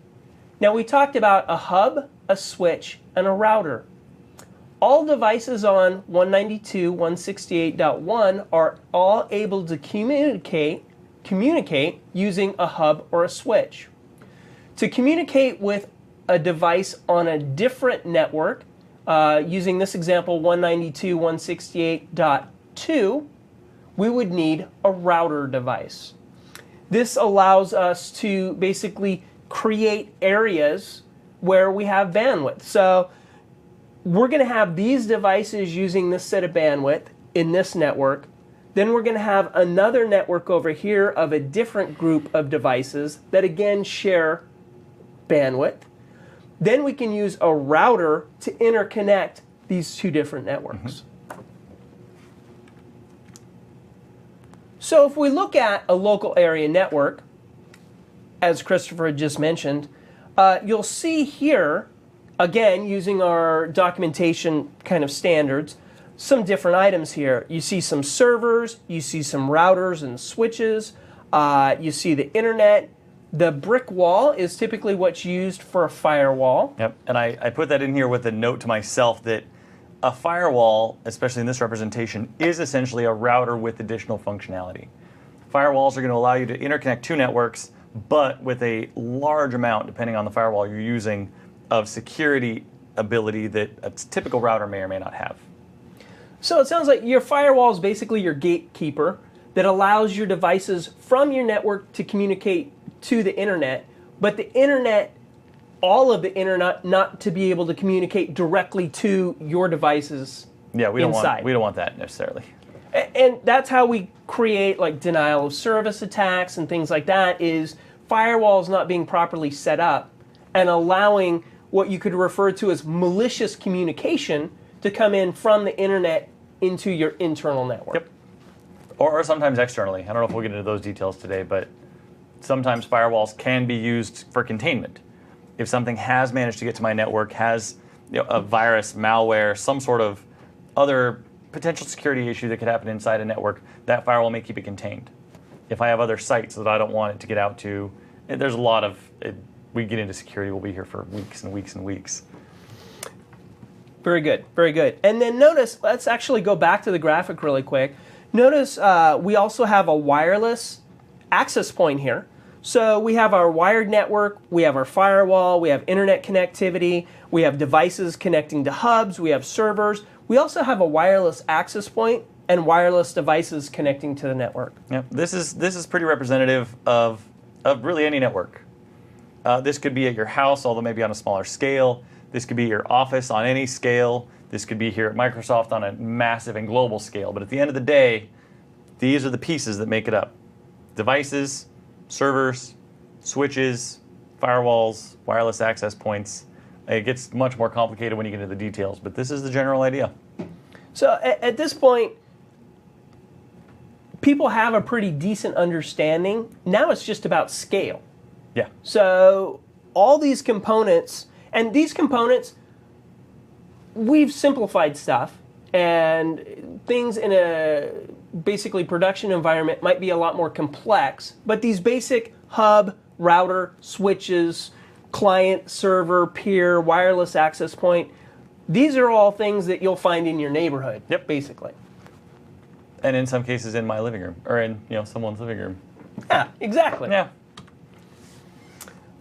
Now we talked about a hub, a switch, and a router. All devices on 192.168.1 are all able to communicate using a hub or a switch. To communicate with a device on a different network, using this example 192.168.2, we would need a router device. This allows us to basically create areas where we have bandwidth. So we're going to have these devices using this set of bandwidth in this network. Then we're going to have another network over here of a different group of devices that again share bandwidth. Then we can use a router to interconnect these two different networks. So if we look at a local area network, as Christopher had just mentioned, you'll see here, again, using our documentation kind of standards, some different items here. You see some servers, you see some routers and switches, you see the internet. The brick wall is typically what's used for a firewall. Yep, and I put that in here with a note to myself that a firewall, especially in this representation, is essentially a router with additional functionality. Firewalls are going to allow you to interconnect two networks, but with a large amount, depending on the firewall you're using, of security ability that a typical router may or may not have. So it sounds like your firewall is basically your gatekeeper that allows your devices from your network to communicate to the internet, but the internet, all of the internet, not to be able to communicate directly to your devices. Yeah, we don't inside. want that necessarily. And that's how we create like denial of service attacks and things like that, is firewalls not being properly set up and allowing what you could refer to as malicious communication to come in from the internet into your internal network. Yep. Or sometimes externally. I don't know if we'll get into those details today, but sometimes firewalls can be used for containment. If something has managed to get to my network, has a virus, malware, some sort of other potential security issue that could happen inside a network, that firewall may keep it contained. If I have other sites that I don't want it to get out to, there's a lot of, we get into security, we'll be here for weeks and weeks and weeks. Very good, very good. And then notice, let's actually go back to the graphic really quick. Notice we also have a wireless access point here. So we have our wired network, we have our firewall, we have internet connectivity, we have devices connecting to hubs, we have servers. We also have a wireless access point and wireless devices connecting to the network. Yep. This is pretty representative of really any network. This could be at your house, although maybe on a smaller scale. This could be your office on any scale. This could be here at Microsoft on a massive and global scale. But at the end of the day, these are the pieces that make it up. Devices, servers, switches, firewalls, wireless access points. It gets much more complicated when you get into the details, but this is the general idea. So at this point, people have a pretty decent understanding. Now it's just about scale. Yeah. So all these components, and these components, we've simplified stuff, and things in a basically production environment might be a lot more complex, but these basic hub, router, switches, client, server, peer, wireless access point, these are all things that you'll find in your neighborhood, Yep. basically. And in some cases in my living room, or in someone's living room. Yeah, exactly. Yeah.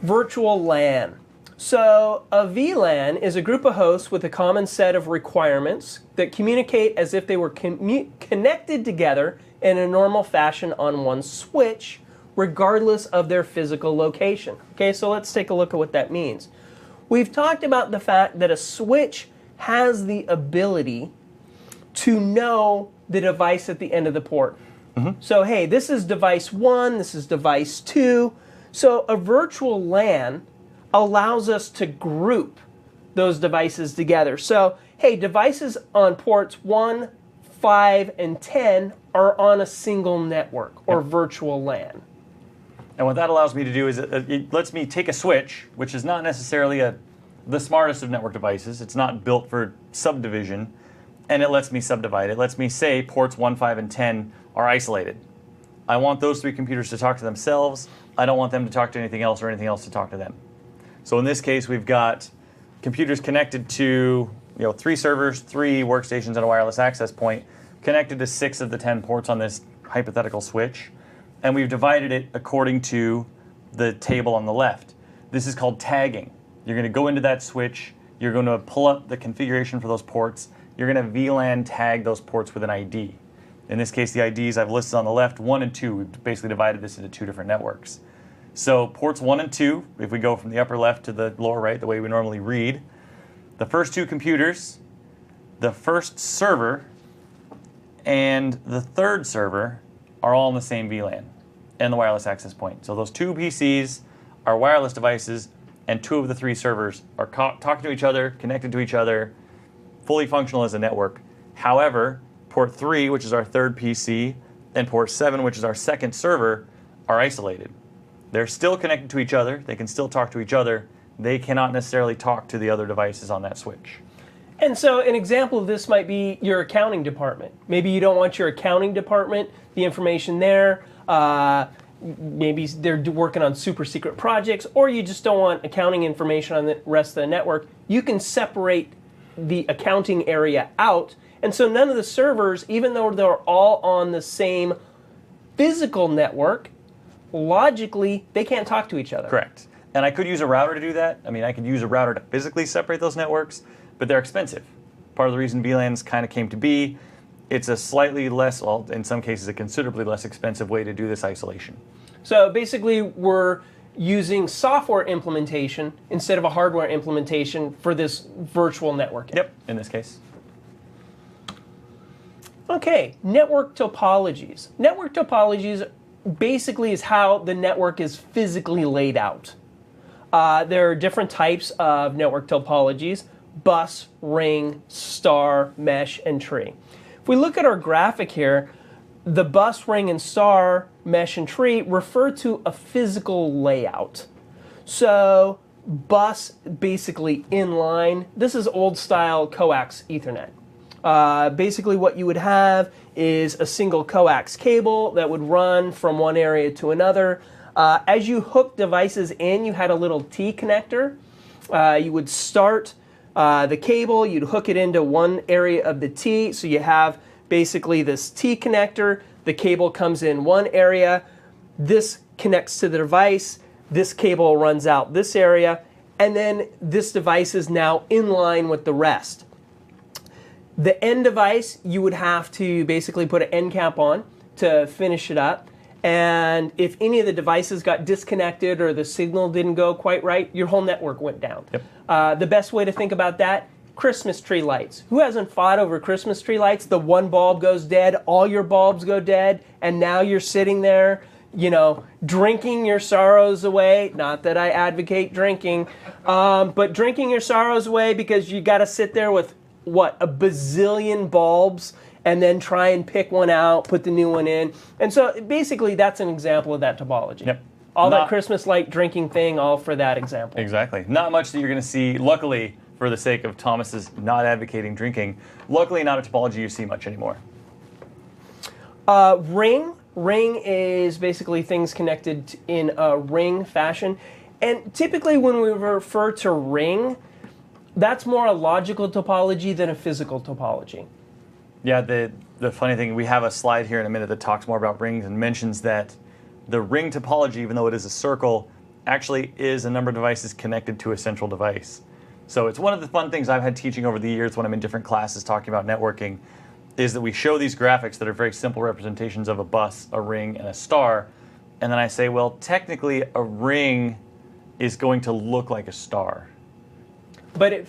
Virtual LAN. So a VLAN is a group of hosts with a common set of requirements that communicate as if they were connected together in a normal fashion on one switch, regardless of their physical location. Okay, so let's take a look at what that means. We've talked about the fact that a switch has the ability to know the device at the end of the port. So hey, this is device 1, this is device 2. So a virtual LAN allows us to group those devices together. So hey, devices on ports 1, 5, and 10 are on a single network or virtual LAN. And what that allows me to do is it lets me take a switch, which is not necessarily the smartest of network devices. It's not built for subdivision. and it lets me subdivide. It lets me say ports 1, 5, and 10 are isolated. I want those 3 computers to talk to themselves. I don't want them to talk to anything else or anything else to talk to them. So in this case, we've got computers connected to 3 servers, 3 workstations, and a wireless access point, connected to 6 of the 10 ports on this hypothetical switch. And we've divided it according to the table on the left. This is called tagging. You're going to go into that switch. You're going to pull up the configuration for those ports. You're going to VLAN tag those ports with an ID. In this case, the IDs I've listed on the left, 1 and 2. We've basically divided this into 2 different networks. So ports 1 and 2, if we go from the upper left to the lower right, the way we normally read, the first 2 computers, the first server, and the third server are all in the same VLAN and the wireless access point. So those 2 PCs are wireless devices, and 2 of the 3 servers are talking to each other, connected to each other, fully functional as a network. However, port 3, which is our third PC, and port 7, which is our second server, are isolated. They're still connected to each other. They can still talk to each other. They cannot necessarily talk to the other devices on that switch. And so an example of this might be your accounting department. Maybe you don't want your accounting department, the information there. Maybe they're working on super secret projects, or you just don't want accounting information on the rest of the network. You can separate the accounting area out. And so none of the servers, even though they're all on the same physical network, logically, they can't talk to each other. Correct. And I could use a router to do that. I mean, I could use a router to physically separate those networks, but they're expensive. Part of the reason VLANs kind of came to be, it's a slightly less, well, in some cases, a considerably less expensive way to do this isolation. So basically, we're using software implementation instead of a hardware implementation for this virtual networking. Yep, in this case. Okay, network topologies. Network topologies basically is how the network is physically laid out. There are different types of network topologies: bus, ring, star, mesh, and tree. If we look at our graphic here, the bus, ring, and star, mesh, and tree refer to a physical layout. So bus, basically inline. This is old style coax Ethernet. Basically what you would have is a single coax cable that would run from one area to another. As you hook devices in, you had a little T connector. You would start the cable, you'd hook it into one area of the T, so you have basically this T connector, the cable comes in one area, this connects to the device, this cable runs out this area, and then this device is now in line with the rest. The end device, you would have to basically put an end cap on to finish it up. And if any of the devices got disconnected or the signal didn't go quite right, your whole network went down. Yep. The best way to think about that, Christmas tree lights. Who hasn't fought over Christmas tree lights? The one bulb goes dead, all your bulbs go dead, and now you're sitting there, drinking your sorrows away. Not that I advocate drinking, but drinking your sorrows away because you got to sit there with, a bazillion bulbs and then try and pick one out, put the new one in. And so basically that's an example of that topology. Yep. All that Christmas light drinking thing, all for that example. Exactly. Not much that you're going to see, luckily, for the sake of Thomas's not advocating drinking, luckily not a topology you see much anymore. Ring. Ring is basically things connected in a ring fashion. And typically when we refer to ring, that's more a logical topology than a physical topology. Yeah, the funny thing, we have a slide here in a minute that talks more about rings and mentions that the ring topology, even though it is a circle, actually is a number of devices connected to a central device. So it's one of the fun things I've had teaching over the years when I'm in different classes talking about networking, is that we show these graphics that are very simple representations of a bus, a ring, and a star. And then I say, well, technically a ring is going to look like a star. But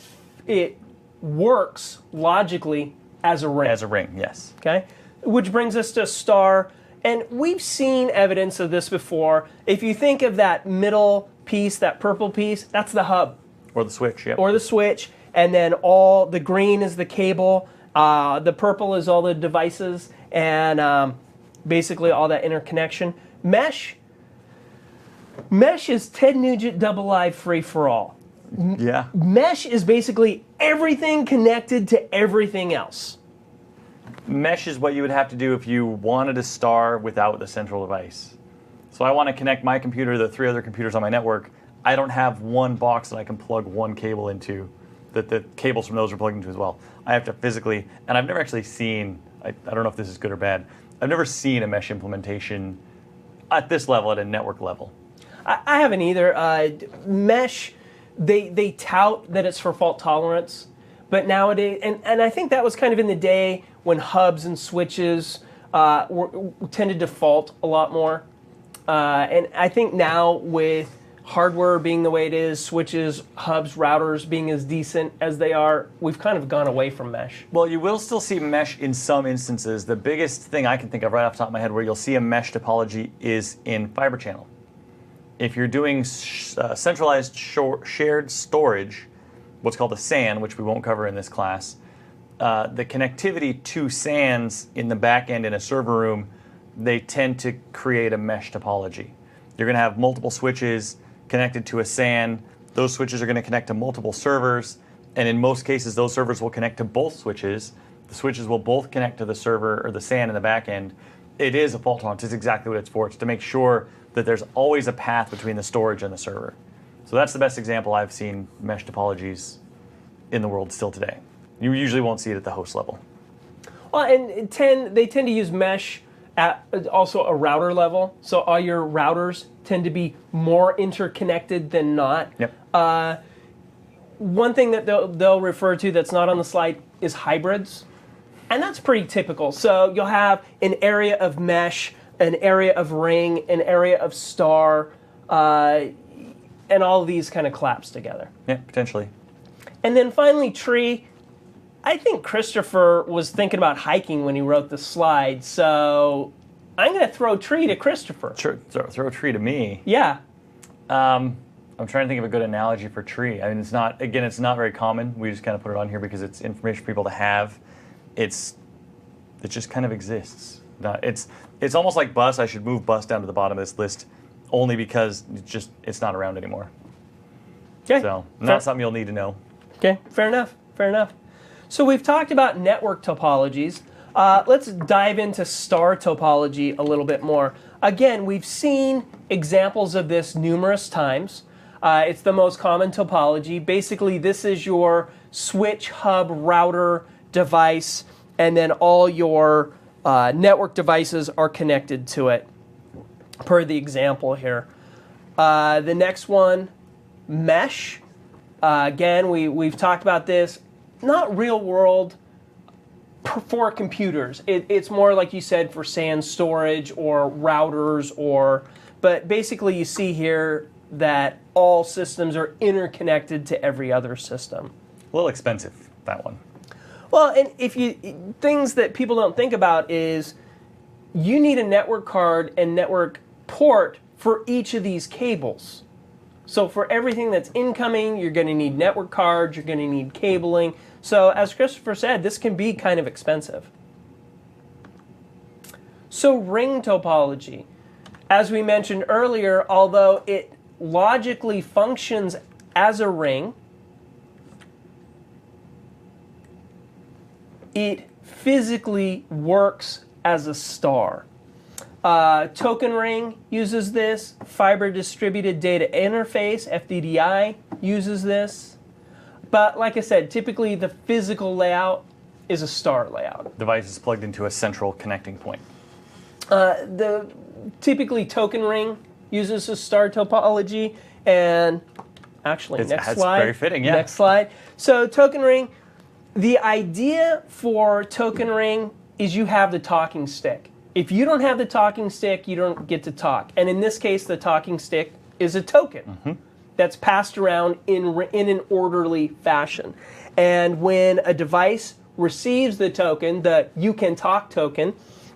it works logically as a ring. As a ring, yes. Okay? Which brings us to star. And we've seen evidence of this before. If you think of that middle piece, that purple piece, that's the hub. Or the switch, yeah. Or the switch. And then all the green is the cable. The purple is all the devices. And basically all that interconnection. Mesh is Ted Nugent double live free for all. Yeah. Mesh is basically everything connected to everything else. Mesh is what you would have to do if you wanted a star without the central device. So I want to connect my computer to the 3 other computers on my network. I don't have one box that I can plug one cable into, that the cables from those are plugged into as well. I have to physically, and I've never actually seen, I don't know if this is good or bad, I've never seen a mesh implementation at this level, at a network level. I haven't either. Mesh, they tout that it's for fault tolerance, but nowadays, and I think that was kind of in the day when hubs and switches tended to fault a lot more. And I think now with hardware being the way it is, switches, hubs, routers being as decent as they are, we've kind of gone away from mesh. Well, you will still see mesh in some instances. The biggest thing I can think of right off the top of my head where you'll see a mesh topology is in fiber channel. If you're doing centralized shared storage, what's called a SAN, which we won't cover in this class, the connectivity to SANs in the back end in a server room, they tend to create a mesh topology. You're going to have multiple switches connected to a SAN. Those switches are going to connect to multiple servers, and in most cases, those servers will connect to both switches. The switches will both connect to the server or the SAN in the back end. It is a fault tolerance. It's exactly what it's for. It's to make sure that there's always a path between the storage and the server. So that's the best example I've seen mesh topologies in the world still today. You usually won't see it at the host level. Well, and they tend to use mesh at also a router level. So all your routers tend to be more interconnected than not. Yep. One thing that they'll refer to that's not on the slide is hybrids. And that's pretty typical. So you'll have an area of mesh, an area of ring, an area of star, and all of these kind of collapse together. Yeah, potentially. And then finally, tree. I think Christopher was thinking about hiking when he wrote the slide, so I'm going to throw tree to Christopher. Sure, throw tree to me. Yeah. I'm trying to think of a good analogy for tree. I mean, it's not very common. We just kind of put it on here because it's information for people to have. It just kind of exists. It's almost like bus. I should move bus down to the bottom of this list only because it's not around anymore. Okay. So not something you'll need to know. Okay, fair enough. So we've talked about network topologies. Let's dive into star topology a little bit more. Again, we've seen examples of this numerous times. It's the most common topology. Basically, this is your switch, hub, router, device, and then all your network devices are connected to it, per the example here. The next one, mesh. Again, we've talked about this. Not real world for computers. It's more like you said for SAN storage or routers but basically you see here that all systems are interconnected to every other system. A little expensive, that one. Well, and things that people don't think about is you need a network card and network port for each of these cables. So for everything that's incoming, you're going to need network cards, you're going to need cabling. So as Christopher said, this can be kind of expensive. So ring topology. As we mentioned earlier, although it logically functions as a ring, it physically works as a star. Token ring uses this. Fiber Distributed Data Interface, FDDI, uses this. But like I said, typically the physical layout is a star layout. Device is plugged into a central connecting point. Typically token ring uses a star topology, and actually next slide. Very fitting, yeah. Next slide. So token ring, the idea for token ring is you have the talking stick. If you don't have the talking stick, you don't get to talk. And in this case, the talking stick is a token that's passed around in an orderly fashion. And when a device receives the token, the you can talk token,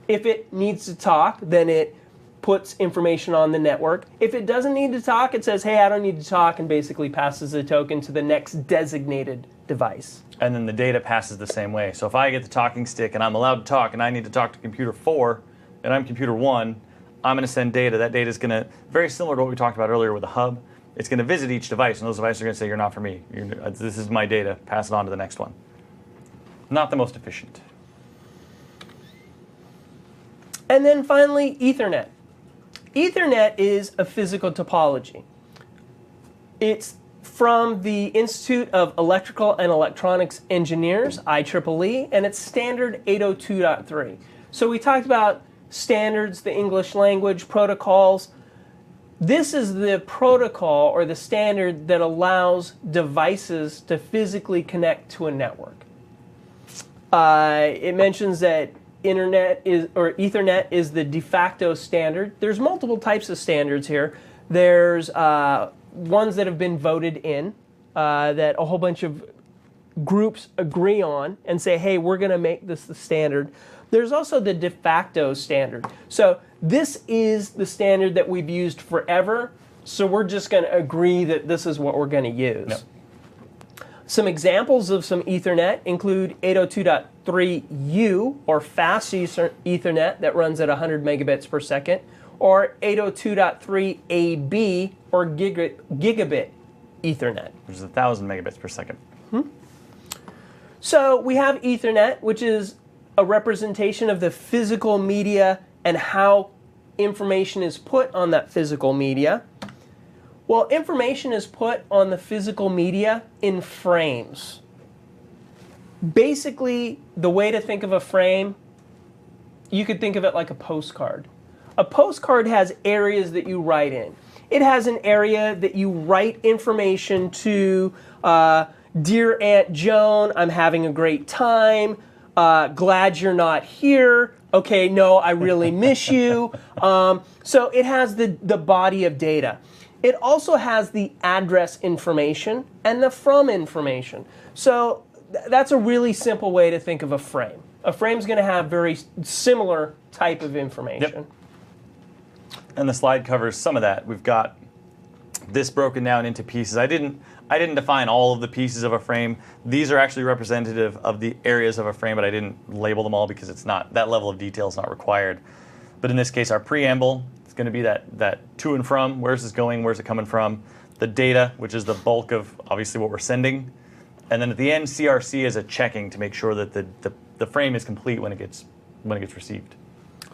if it needs to talk, then it puts information on the network. If it doesn't need to talk, it says, hey, I don't need to talk, and basically passes the token to the next designated device. And then the data passes the same way. So if I get the talking stick and I'm allowed to talk and I need to talk to computer 4 and I'm computer 1, I'm going to send data. That data is going to, very similar to what we talked about earlier with the hub, it's going to visit each device, and those devices are going to say, you're not for me. This is my data. Pass it on to the next one. Not the most efficient. And then finally, Ethernet. Ethernet is a physical topology. It's from the Institute of Electrical and Electronics Engineers, IEEE, and it's standard 802.3. So we talked about standards, the English language, protocols. This is the protocol or the standard that allows devices to physically connect to a network. It mentions that Ethernet is the de facto standard. There's multiple types of standards here. There's ones that have been voted in that a whole bunch of groups agree on and say, hey, we're going to make this the standard. There's also the de facto standard. So this is the standard that we've used forever, so we're just going to agree that this is what we're going to use. Yep. Some examples of some Ethernet include 802.3U, or fast Ethernet that runs at 100 megabits per second, or 802.3AB, or gigabit Ethernet. Which is 1,000 megabits per second. So we have Ethernet, which is a representation of the physical media and how information is put on that physical media. Well, information is put on the physical media in frames. Basically, the way to think of a frame, you could think of it like a postcard. A postcard has areas that you write in. It has an area that you write information to, Dear Aunt Joan, I'm having a great time. Glad you're not here. Okay, no, I really miss you. So it has the body of data. It also has the address information and the from information. So that's a really simple way to think of a frame. A frame's going to have very similar type of information. Yep. And the slide covers some of that. We've got this broken down into pieces. I didn't define all of the pieces of a frame. These are actually representative of the areas of a frame, but I didn't label them all because it's not, that level of detail is not required. But in this case, our preamble, it's going to be that to and from, where's this going, where's it coming from, the data, which is the bulk of obviously what we're sending, and then at the end, CRC is a checking to make sure that the frame is complete when it gets received.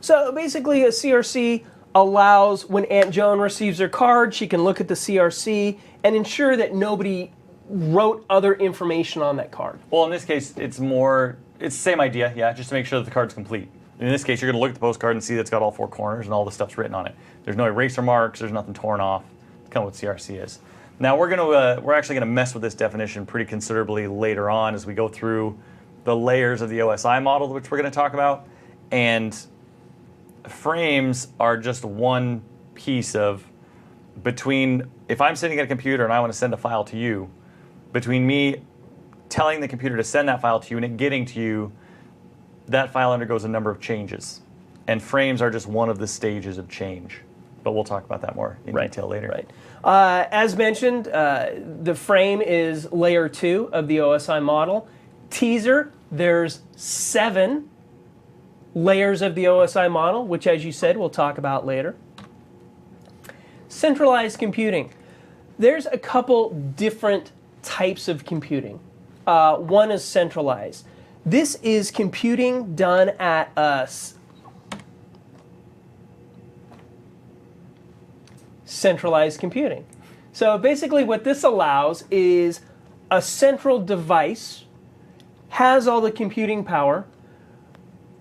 So basically, a CRC allows, when Aunt Joan receives her card, she can look at the CRC and ensure that nobody wrote other information on that card. Well, in this case, it's the same idea, yeah, just to make sure that the card's complete. In this case, you're going to look at the postcard and see that it's got all four corners and all the stuff's written on it. There's no eraser marks, there's nothing torn off. It's kind of what CRC is. Now, we're actually going to mess with this definition pretty considerably later on as we go through the layers of the OSI model, which we're going to talk about. And frames are just one piece of between, if I'm sitting at a computer and I want to send a file to you, between me telling the computer to send that file to you and it getting to you, that file undergoes a number of changes. And frames are just one of the stages of change. But we'll talk about that more in detail later. Right. As mentioned, the frame is layer 2 of the OSI model. Teaser, there's 7 layers of the OSI model, which, as you said, we'll talk about later. Centralized computing. There's a couple different types of computing. One is centralized. This is computing done at a centralized computing. So basically what this allows is a central device has all the computing power.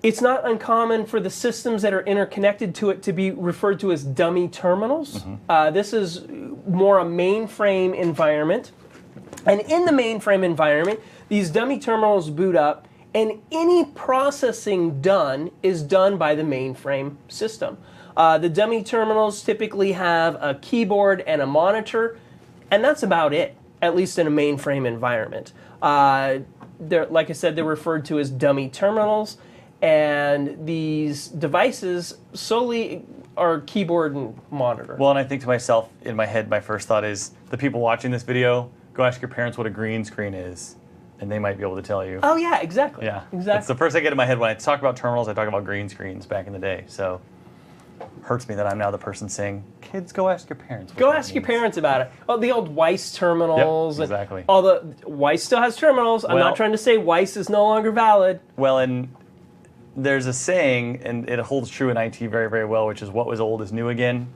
It's not uncommon for the systems that are interconnected to it to be referred to as dummy terminals. This is more a mainframe environment. And in the mainframe environment, these dummy terminals boot up, and any processing done is done by the mainframe system. The dummy terminals typically have a keyboard and a monitor, and that's about it, at least in a mainframe environment. Like I said, they're referred to as dummy terminals, and these devices solely are keyboard and monitor. Well, and I think to myself, in my head, my first thought is, the people watching this video, go ask your parents what a green screen is, and they might be able to tell you. Oh yeah, exactly. Yeah, exactly. That's the first thing I get in my head when I talk about terminals. I talk about green screens back in the day. So, hurts me that I'm now the person saying, "Kids, go ask your parents." Go ask your parents about it. Oh, the old Weiss terminals. Yep, exactly. All the Weiss still has terminals. I'm not trying to say Weiss is no longer valid. Well, and there's a saying, and it holds true in IT very, very well, which is what was old is new again.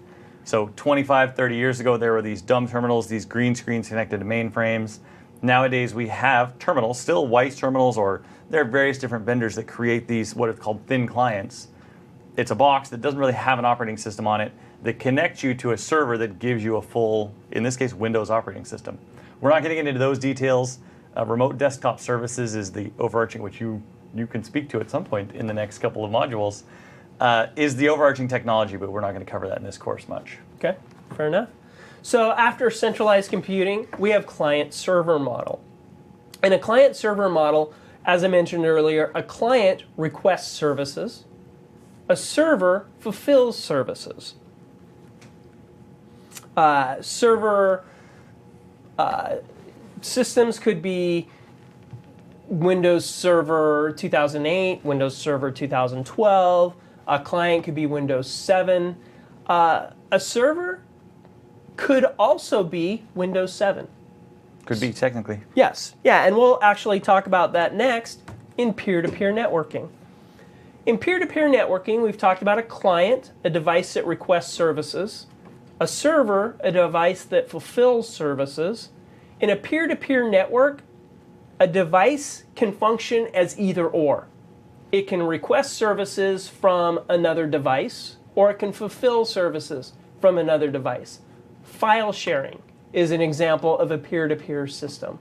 So 25, 30 years ago, there were these dumb terminals, these green screens connected to mainframes. Nowadays, we have terminals, still Weiss terminals, or there are various different vendors that create these, what are called thin clients. It's a box that doesn't really have an operating system on it that connects you to a server that gives you a full, in this case, Windows operating system. We're not getting into those details. Remote desktop services is the overarching, which you can speak to at some point in the next couple of modules, is the overarching technology, but we're not going to cover that in this course much. Okay, fair enough. So after centralized computing, we have client-server model. In a client-server model, as I mentioned earlier, a client requests services, a server fulfills services. Server systems could be Windows Server 2008, Windows Server 2012. A client could be Windows 7. A server could also be Windows 7. Could be, technically. Yes. Yeah, and we'll actually talk about that next in peer-to-peer networking. In peer-to-peer networking, we've talked about a client, a device that requests services, a server, a device that fulfills services. In a peer-to-peer network, a device can function as either or. It can request services from another device, or it can fulfill services from another device. File sharing is an example of a peer-to-peer system.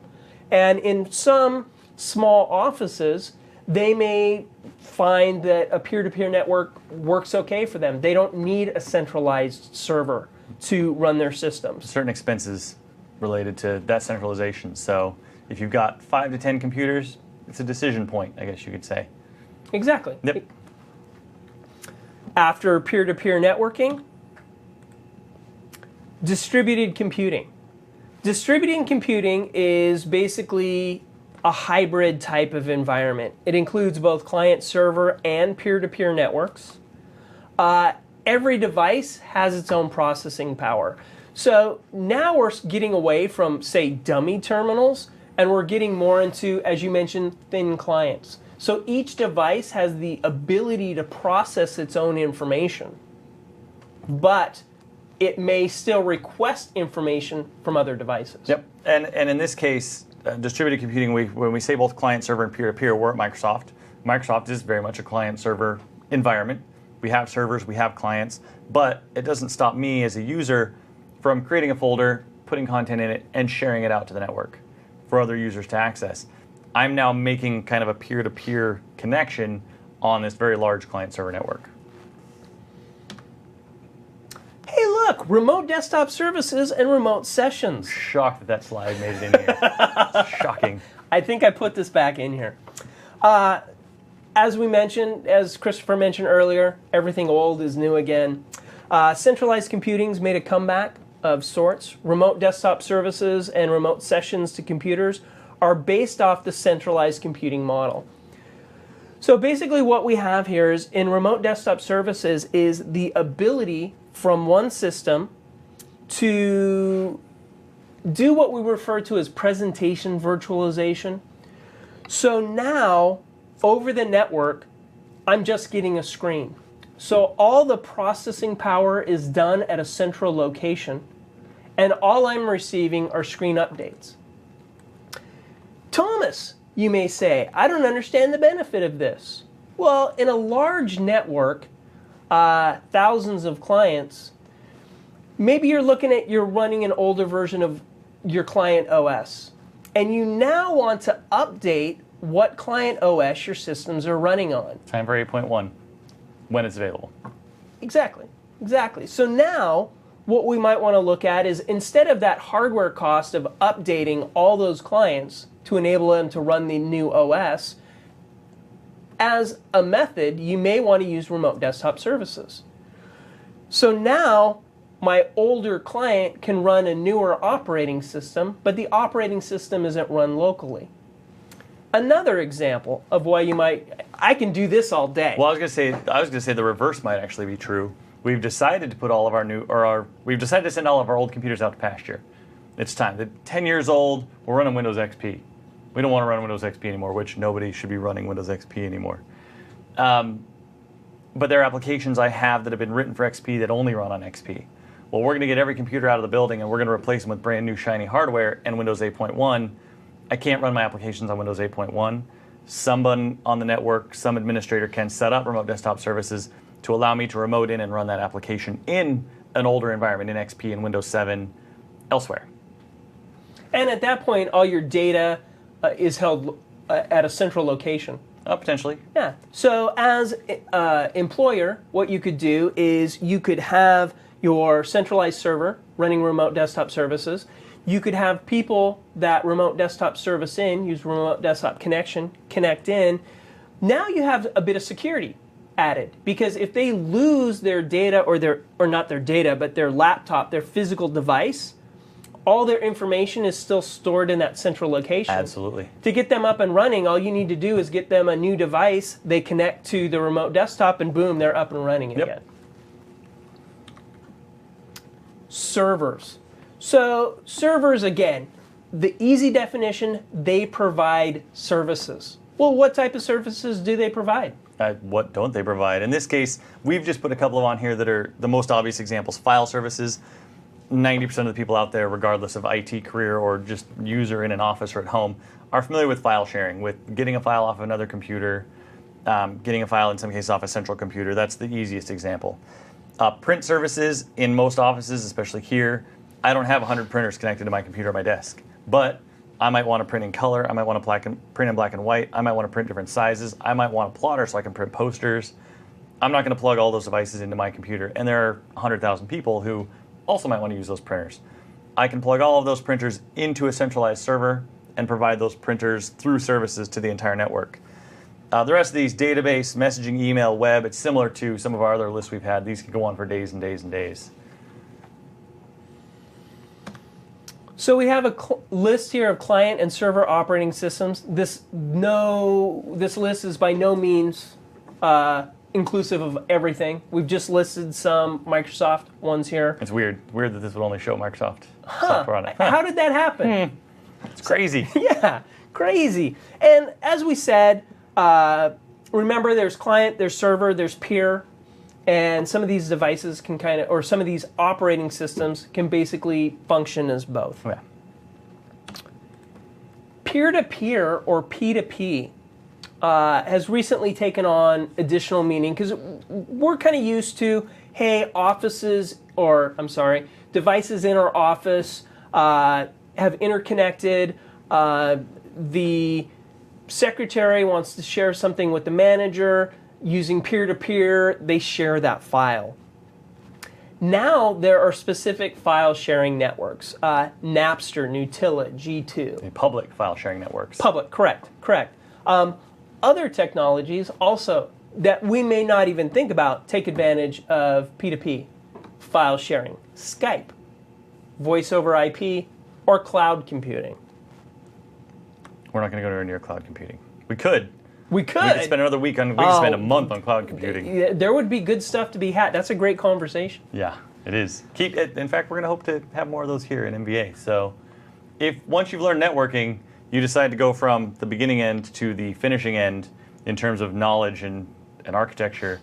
And in some small offices, they may find that a peer-to-peer network works okay for them. They don't need a centralized server to run their systems. Certain expenses related to that centralization. So if you've got 5 to 10 computers, it's a decision point, I guess you could say. Exactly. Yep. After peer-to-peer networking, distributed computing. Distributed computing is basically a hybrid type of environment. It includes both client-server and peer-to-peer networks. Every device has its own processing power. So now we're getting away from, say, dummy terminals, and we're getting more into, as you mentioned, thin clients. So each device has the ability to process its own information, but it may still request information from other devices. Yep. And in this case, distributed computing, when we say both client-server and peer-to-peer, we're at Microsoft. Microsoft is very much a client-server environment. We have servers, we have clients, but it doesn't stop me as a user from creating a folder, putting content in it, and sharing it out to the network for other users to access. I'm now making kind of a peer-to-peer connection on this very large client-server network. Hey, look, remote desktop services and remote sessions. Shocked that slide made it in here. Shocking. I think I put this back in here. As we mentioned, as Christopher mentioned earlier, everything old is new again. Centralized computing's made a comeback of sorts. Remote desktop services and remote sessions to computers are based off the centralized computing model. So basically what we have here is in remote desktop services is the ability from one system to do what we refer to as presentation virtualization. So now, over the network, I'm just getting a screen. So all the processing power is done at a central location, and all I'm receiving are screen updates. Thomas, you may say, I don't understand the benefit of this. Well, in a large network, thousands of clients, maybe you're running an older version of your client OS, and you now want to update what client OS your systems are running on. Time for 8.1, when it's available. Exactly. So now, what we might want to look at is instead of that hardware cost of updating all those clients to enable them to run the new OS, as a method, you may want to use remote desktop services. So now, my older client can run a newer operating system, but the operating system isn't run locally. Another example of why I can do this all day. Well, I was going to say the reverse might actually be true. We've decided to put all of we've decided to send all of our old computers out to pasture. It's time. They're 10 years old. We're running Windows XP. We don't want to run Windows XP anymore, which nobody should be running Windows XP anymore. But there are applications I have that have been written for XP that only run on XP. Well, we're going to get every computer out of the building and we're going to replace them with brand new shiny hardware and Windows 8.1. I can't run my applications on Windows 8.1. Someone on the network, some administrator can set up remote desktop services to allow me to remote in and run that application in an older environment, in XP and Windows 7, elsewhere. And at that point, all your data is held at a central location. Potentially. Yeah. So as employer, what you could do is you could have your centralized server running remote desktop services. You could have people that remote desktop service in, use remote desktop connection, connect in. Now you have a bit of security added, because if they lose their data or not their data, but their laptop, their physical device, all their information is still stored in that central location. Absolutely. To get them up and running, all you need to do is get them a new device, they connect to the remote desktop, and boom, they're up and running again. Servers. So servers, again, the easy definition, they provide services. Well, what type of services do they provide? What don't they provide? In this case, we've just put a couple of on here that are the most obvious examples. File services. 90% of the people out there, regardless of IT career or just user in an office or at home, are familiar with file sharing, with getting a file off of another computer, getting a file in some cases off a central computer. That's the easiest example. Print services in most offices, especially here, I don't have 100 printers connected to my computer at my desk, but I might want to print in color, I might want to print in black and white, I might want to print different sizes, I might want a plotter so I can print posters. I'm not going to plug all those devices into my computer, and there are 100,000 people who also might want to use those printers. I can plug all of those printers into a centralized server and provide those printers through services to the entire network. The rest of these, database, messaging, email, web, it's similar to some of our other lists we've had. These could go on for days and days and days. So we have a list here of client and server operating systems. This list is by no means inclusive of everything. We've just listed some Microsoft ones here. It's weird that this would only show Microsoft software on it. How did that happen? It's crazy. Yeah, crazy. And as we said, remember there's client, there's server, there's peer, and some of these devices can some of these operating systems can basically function as both. Yeah. Peer-to-peer or P2P has recently taken on additional meaning, because we're kind of used to, hey, devices in our office have interconnected. The secretary wants to share something with the manager. Using peer-to-peer, they share that file. Now there are specific file sharing networks. Napster, Nutella, G2. Public file sharing networks. Public, correct. Other technologies also that we may not even think about take advantage of P2P file sharing. Skype, voice over IP, or cloud computing. We're not going to go anywhere near cloud computing. We could. We could spend another week on. We could spend a month on cloud computing. There would be good stuff to be had. That's a great conversation. Yeah, it is. In fact, we're going to hope to have more of those here in MBA. So, if once you've learned networking, you decide to go from the beginning end to the finishing end in terms of knowledge and architecture,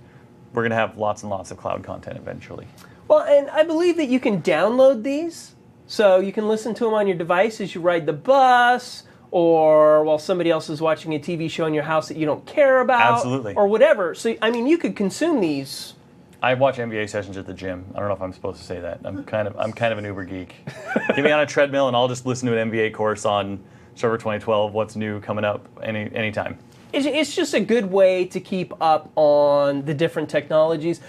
we're going to have lots and lots of cloud content eventually. Well, and I believe that you can download these, so you can listen to them on your device as you ride the bus, or while somebody else is watching a TV show in your house that you don't care about. Absolutely. Or whatever. So, I mean, you could consume these. I watch MBA sessions at the gym. I don't know if I'm supposed to say that. I'm kind of an Uber geek. Get me on a treadmill and I'll just listen to an MBA course on Server 2012, what's new coming up anytime. It's just a good way to keep up on the different technologies.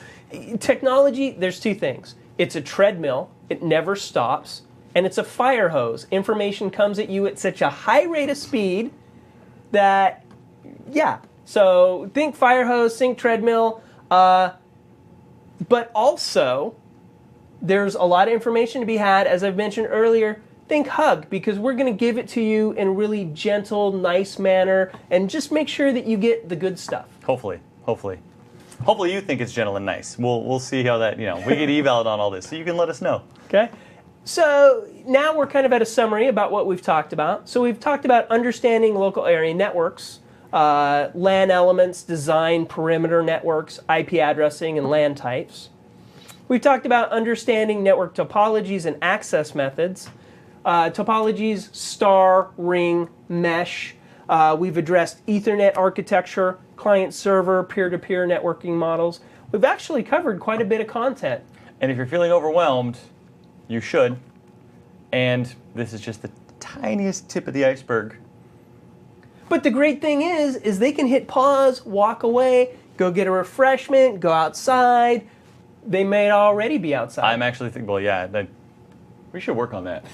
Technology, there's two things. It's a treadmill. It never stops. And it's a fire hose. Information comes at you at such a high rate of speed that, yeah. So think fire hose, think treadmill. But also, there's a lot of information to be had. As I've mentioned earlier, think hug, because we're going to give it to you in a really gentle, nice manner. And just make sure that you get the good stuff. Hopefully you think it's gentle and nice. We'll see how that, we get evaled on all this. So you can let us know. Okay. So now we're kind of at a summary about what we've talked about. So we've talked about understanding local area networks, LAN elements, design, perimeter networks, IP addressing, and LAN types. We've talked about understanding network topologies and access methods. Topologies, star, ring, mesh. We've addressed Ethernet architecture, client-server, peer-to-peer networking models. We've actually covered quite a bit of content. And if you're feeling overwhelmed, you should. And this is just the tiniest tip of the iceberg. But the great thing is they can hit pause, walk away, go get a refreshment, go outside. They may already be outside. I'm actually thinking, well, yeah, we should work on that.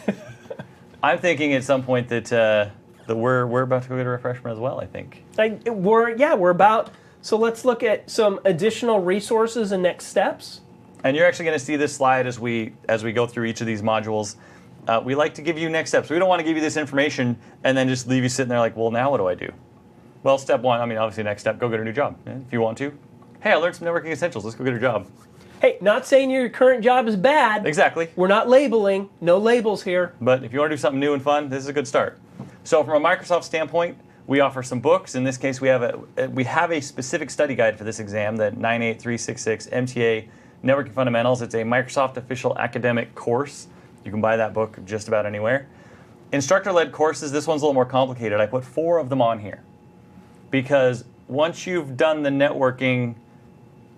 I'm thinking at some point that we're about to go get a refreshment as well, I think. We're about. So let's look at some additional resources and next steps. And you're actually going to see this slide as we go through each of these modules. We like to give you next steps. We don't want to give you this information and then just leave you sitting there like, well, now what do I do? Well, step one, I mean, obviously next step, go get a new job if you want to. Hey, I learned some networking essentials. Let's go get a job. Hey, not saying your current job is bad. Exactly. We're not labeling. No labels here. But if you want to do something new and fun, this is a good start. So from a Microsoft standpoint, we offer some books. In this case, we have a specific study guide for this exam, the 98366 MTA Networking Fundamentals. It's a Microsoft official academic course. You can buy that book just about anywhere. Instructor-led courses, this one's a little more complicated. I put 4 of them on here because once you've done the networking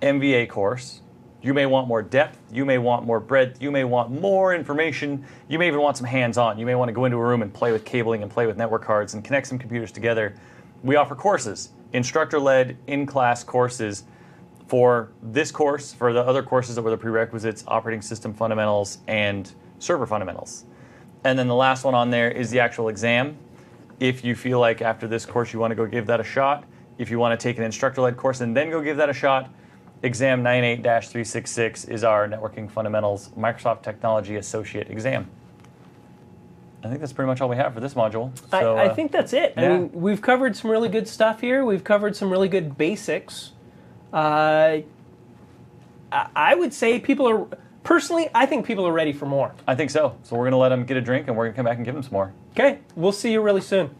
MVA course, you may want more depth, you may want more breadth, you may want more information, you may even want some hands-on. You may want to go into a room and play with cabling and play with network cards and connect some computers together. We offer courses, instructor-led, in-class courses for this course, for the other courses that were the prerequisites, operating system fundamentals and server fundamentals. And then the last one on there is the actual exam. If you feel like after this course you want to go give that a shot, if you want to take an instructor-led course and then go give that a shot, Exam 98-366 is our Networking Fundamentals Microsoft Technology Associate exam. I think that's pretty much all we have for this module. So, I think that's it. yeah. I mean, we've covered some really good stuff here. We've covered some really good basics. I would say I think people are ready for more. I think so. So we're going to let them get a drink and we're going to come back and give them some more. Okay, we'll see you really soon.